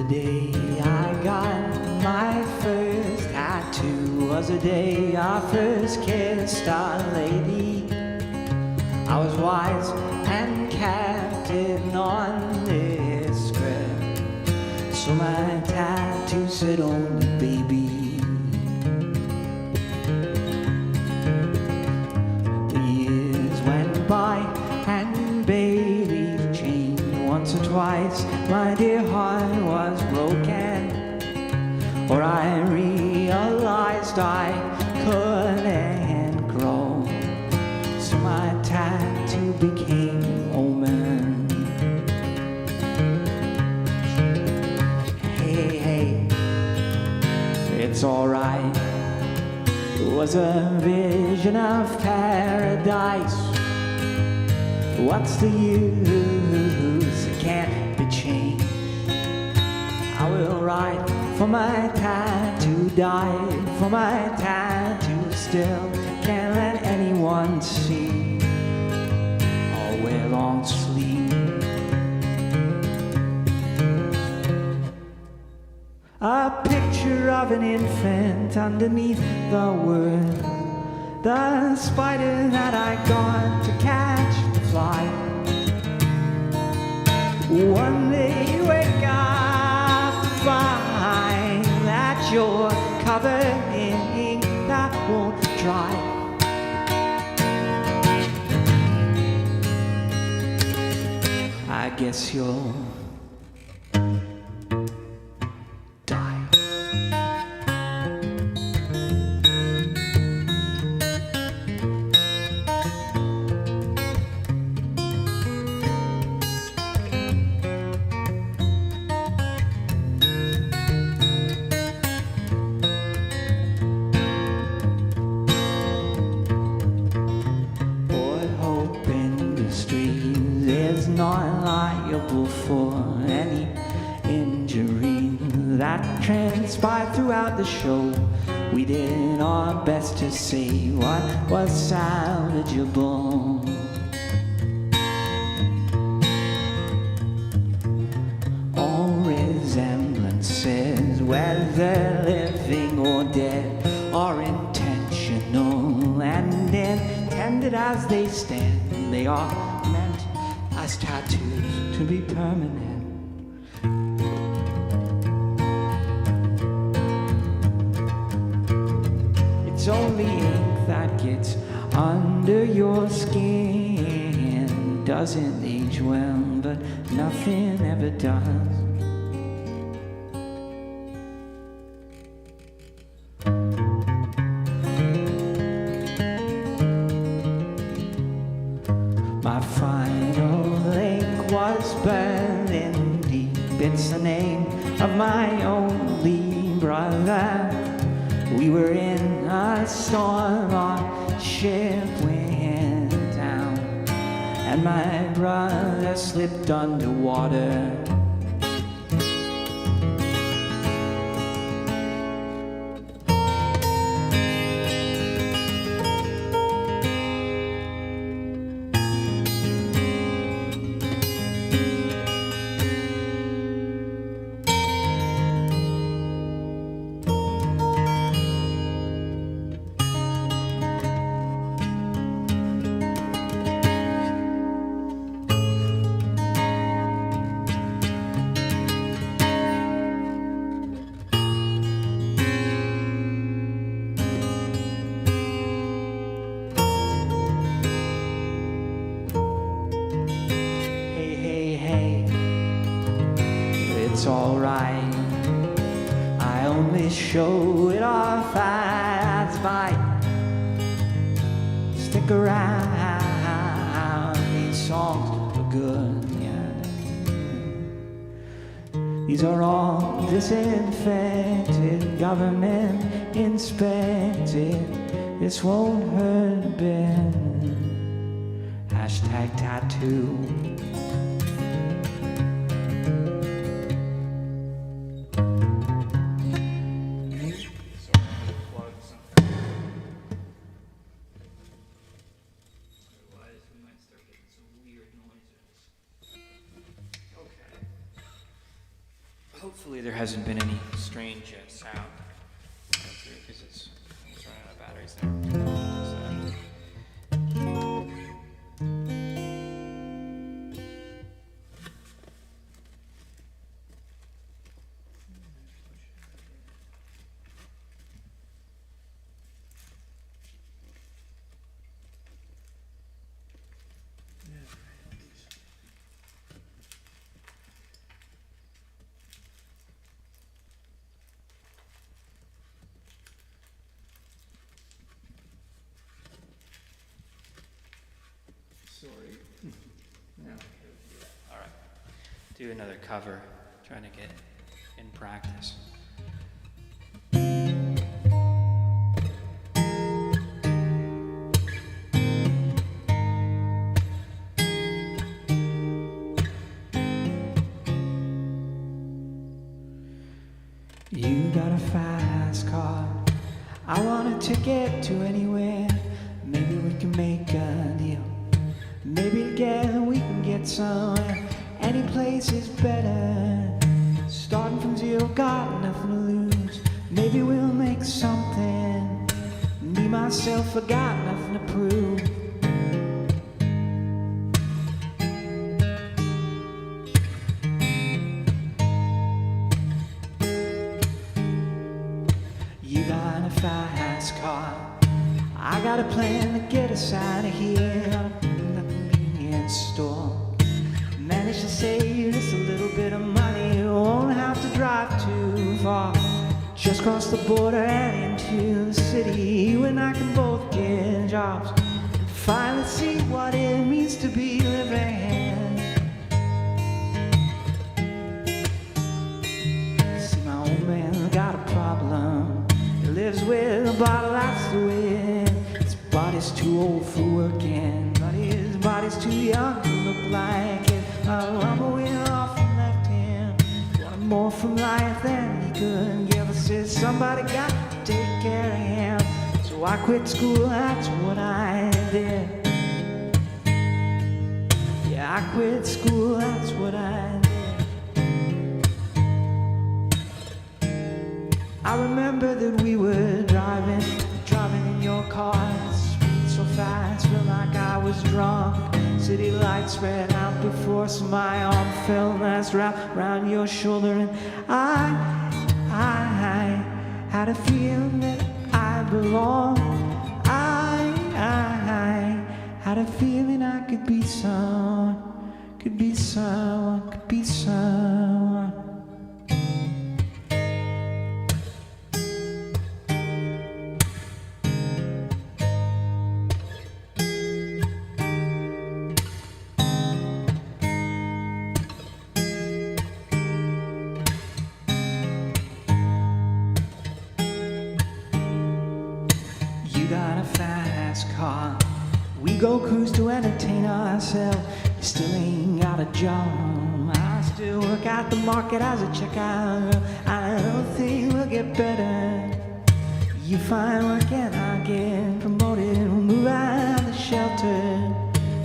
day I got my first tattoo, was the day I first kissed a lady. I was wise and captain on this script, so my tattoo said only baby. The years went by and baby changed once or twice. My dear heart was broken, or I realized I couldn't grow, so my tattoo became an omen. Hey, hey, it's alright. It was a vision of paradise. What's the use? It can't be changed. I will write for my tattoo, die for my tattoo. Still can't let anyone see or wear long sleeve. A picture of an infant underneath the word, the spider that I got to catch the fly. One day you wake up to find that you're covered in ink that won't dry. I guess you'll die. Not liable for any injury that transpired throughout the show. We did our best to say what was salvageable. All resemblances, whether living or dead, are intentional and intended as they stand. They are meant as tattoos to be permanent. It's only ink that gets under your skin. Doesn't age well, but nothing ever does. My final link was burning deep. It's the name of my only brother. We were in a storm, our ship went down, and my brother slipped underwater. It's alright, I only show it off as bite. Stick around, these songs are good, yeah. These are all disinfected, government inspected. This won't hurt a bit. Hashtag tattoo. Hopefully there hasn't been any strange sound because it's running out of batteries there. Sorry. No. All right. Do another cover. Trying to get in practice. You got a fast car. I wanted to get to anywhere. Maybe we can make a deal. Maybe together we can get somewhere. Any place is better. Starting from zero, got nothing to lose. Maybe we'll make something. Me, myself, I got nothing to prove. You got a fast car. I got a plan to get us out of here. Store. Managed to save just a little bit of money. Won't have to drive too far. Just cross the border and into the city. You and I can both get jobs and finally see what it means to be living. See, my old man got a problem. He lives with a bottle, that's the way. His body's too old for working. His body's too young to look like it. My mama went off and left him. Wanted more from life than he could give us. Said somebody got to take care of him. So I quit school, that's what I did. Yeah, I quit school, that's what I did. I remember that we were driving in your car. So fast, felt like I was drunk. City lights spread out before us. My arm felt nice wrapped around your shoulder, and I had a feeling that I belonged. I had a feeling I could be someone, could be someone, could be someone. You got a fast car. We go cruise to entertain ourselves. You still ain't got a job. I still work at the market as a checkout girl. I don't think we'll get better. You find work and I get promoted. We'll move out of the shelter.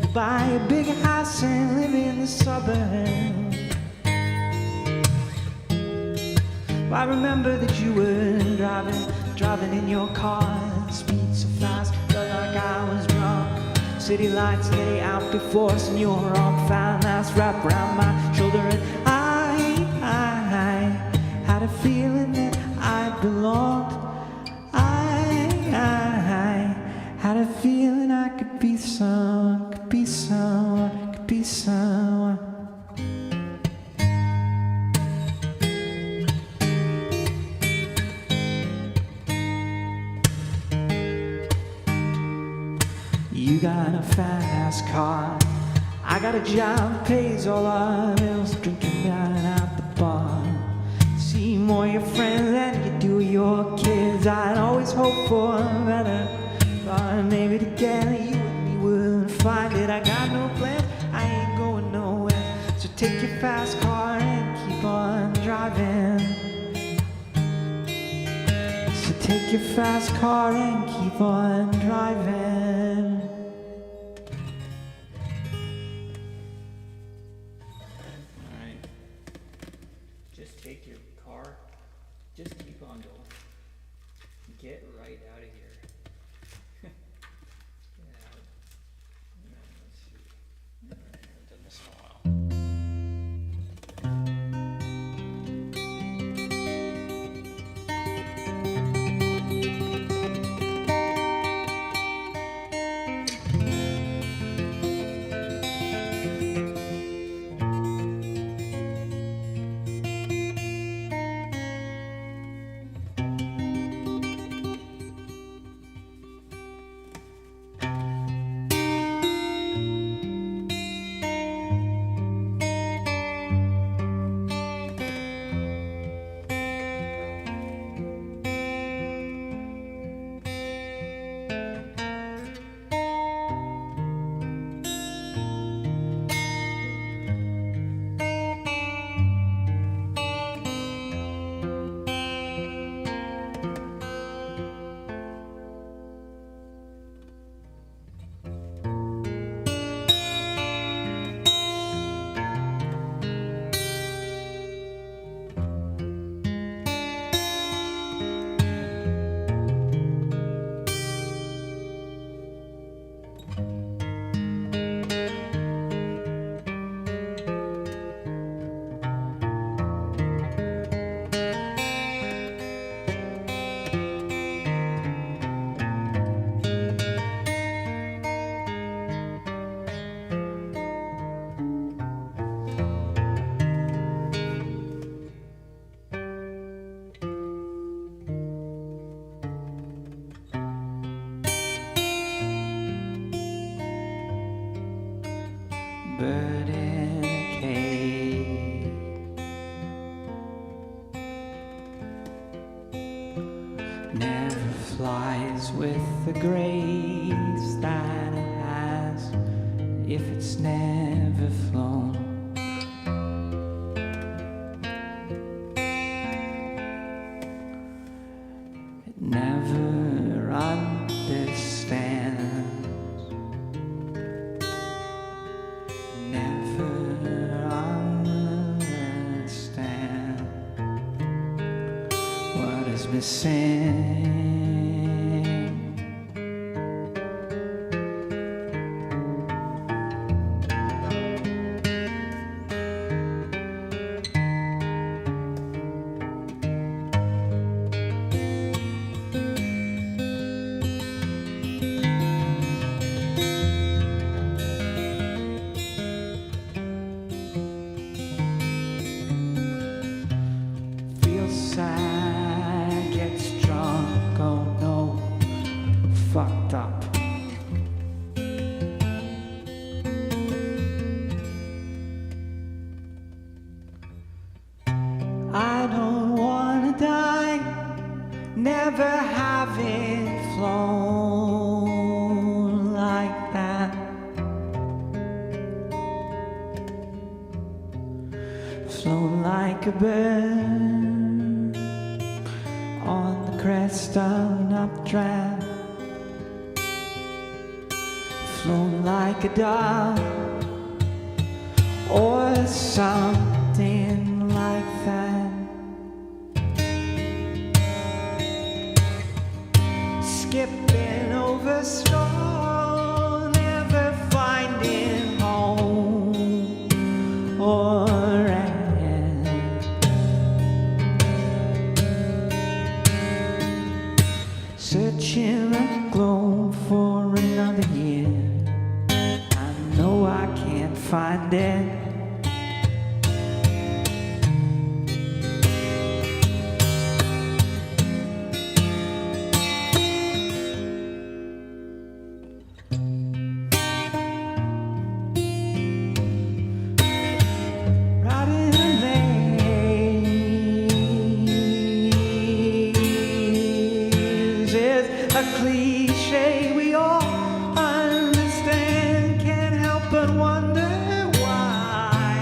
We'll buy a bigger house and live in the suburbs. I remember that you were driving in your car. Speed so fast, felt like I was drunk. City lights lay out before us, and your arm found nice wrapped around my shoulder. And I had a feeling that I belonged. I had a feeling I could be someone, could be someone, could be someone. You got a fast car. I got a job that pays all our bills. Drinking down at the bar. See more of your friends than you do your kids. I'd always hope for better. Thought maybe together you and me would find it. I got no plans, I ain't going nowhere. So take your fast car and keep on driving. So take your fast car and keep on driving. All right. Just take take your car, just keep on going. Get right out of here. Get out. Let's see. I haven't done this in a while. Bird in a cage, never flies with the grace that it has if it's never flown. It never understands, missing. Feels sad, gets drunk, oh no, fucked up. I don't wanna die, never having flown like that. Flown like a bird on the crest of an updraft, flown like a dove or something like that. Skipping over snow, never finding home or end. Searching the globe for another year, I know I can't find it. Riding the lanes is a cliche we all understand, can't help but wonder why.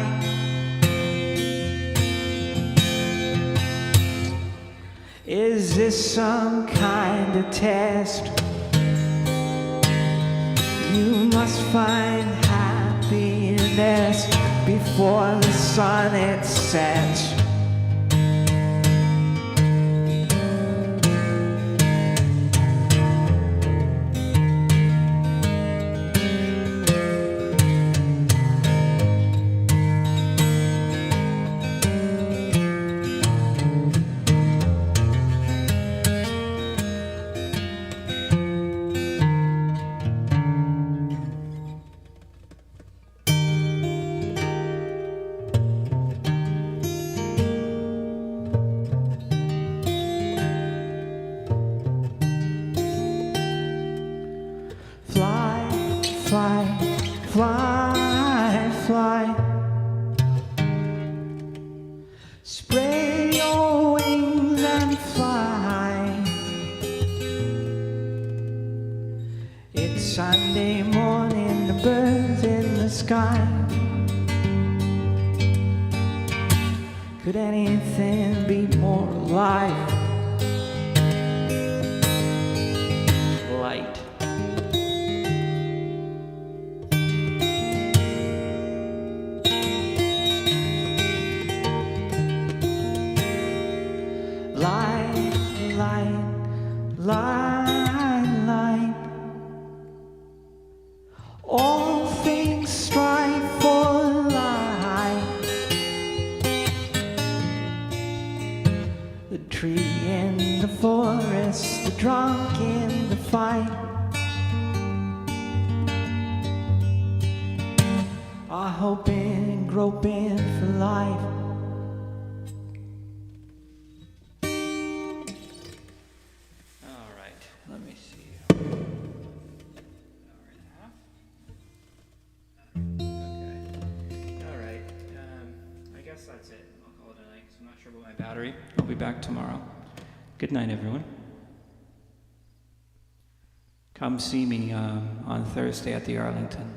Is this some kind of test? You must find happiness before the sun it sets. Spread your wings and fly. It's Sunday morning, the birds in the sky. Could anything be more alive? Light. Light, light, light, light. All things strive for light. The tree in the forest, the drunk in the fight, are hoping and groping for life. All right, let me see. Hour and a half. Okay. All right. I guess that's it. I'll call it a night because I'm not sure about my battery. I'll be back tomorrow. Good night, everyone. Come see me on Thursday at the Arlington.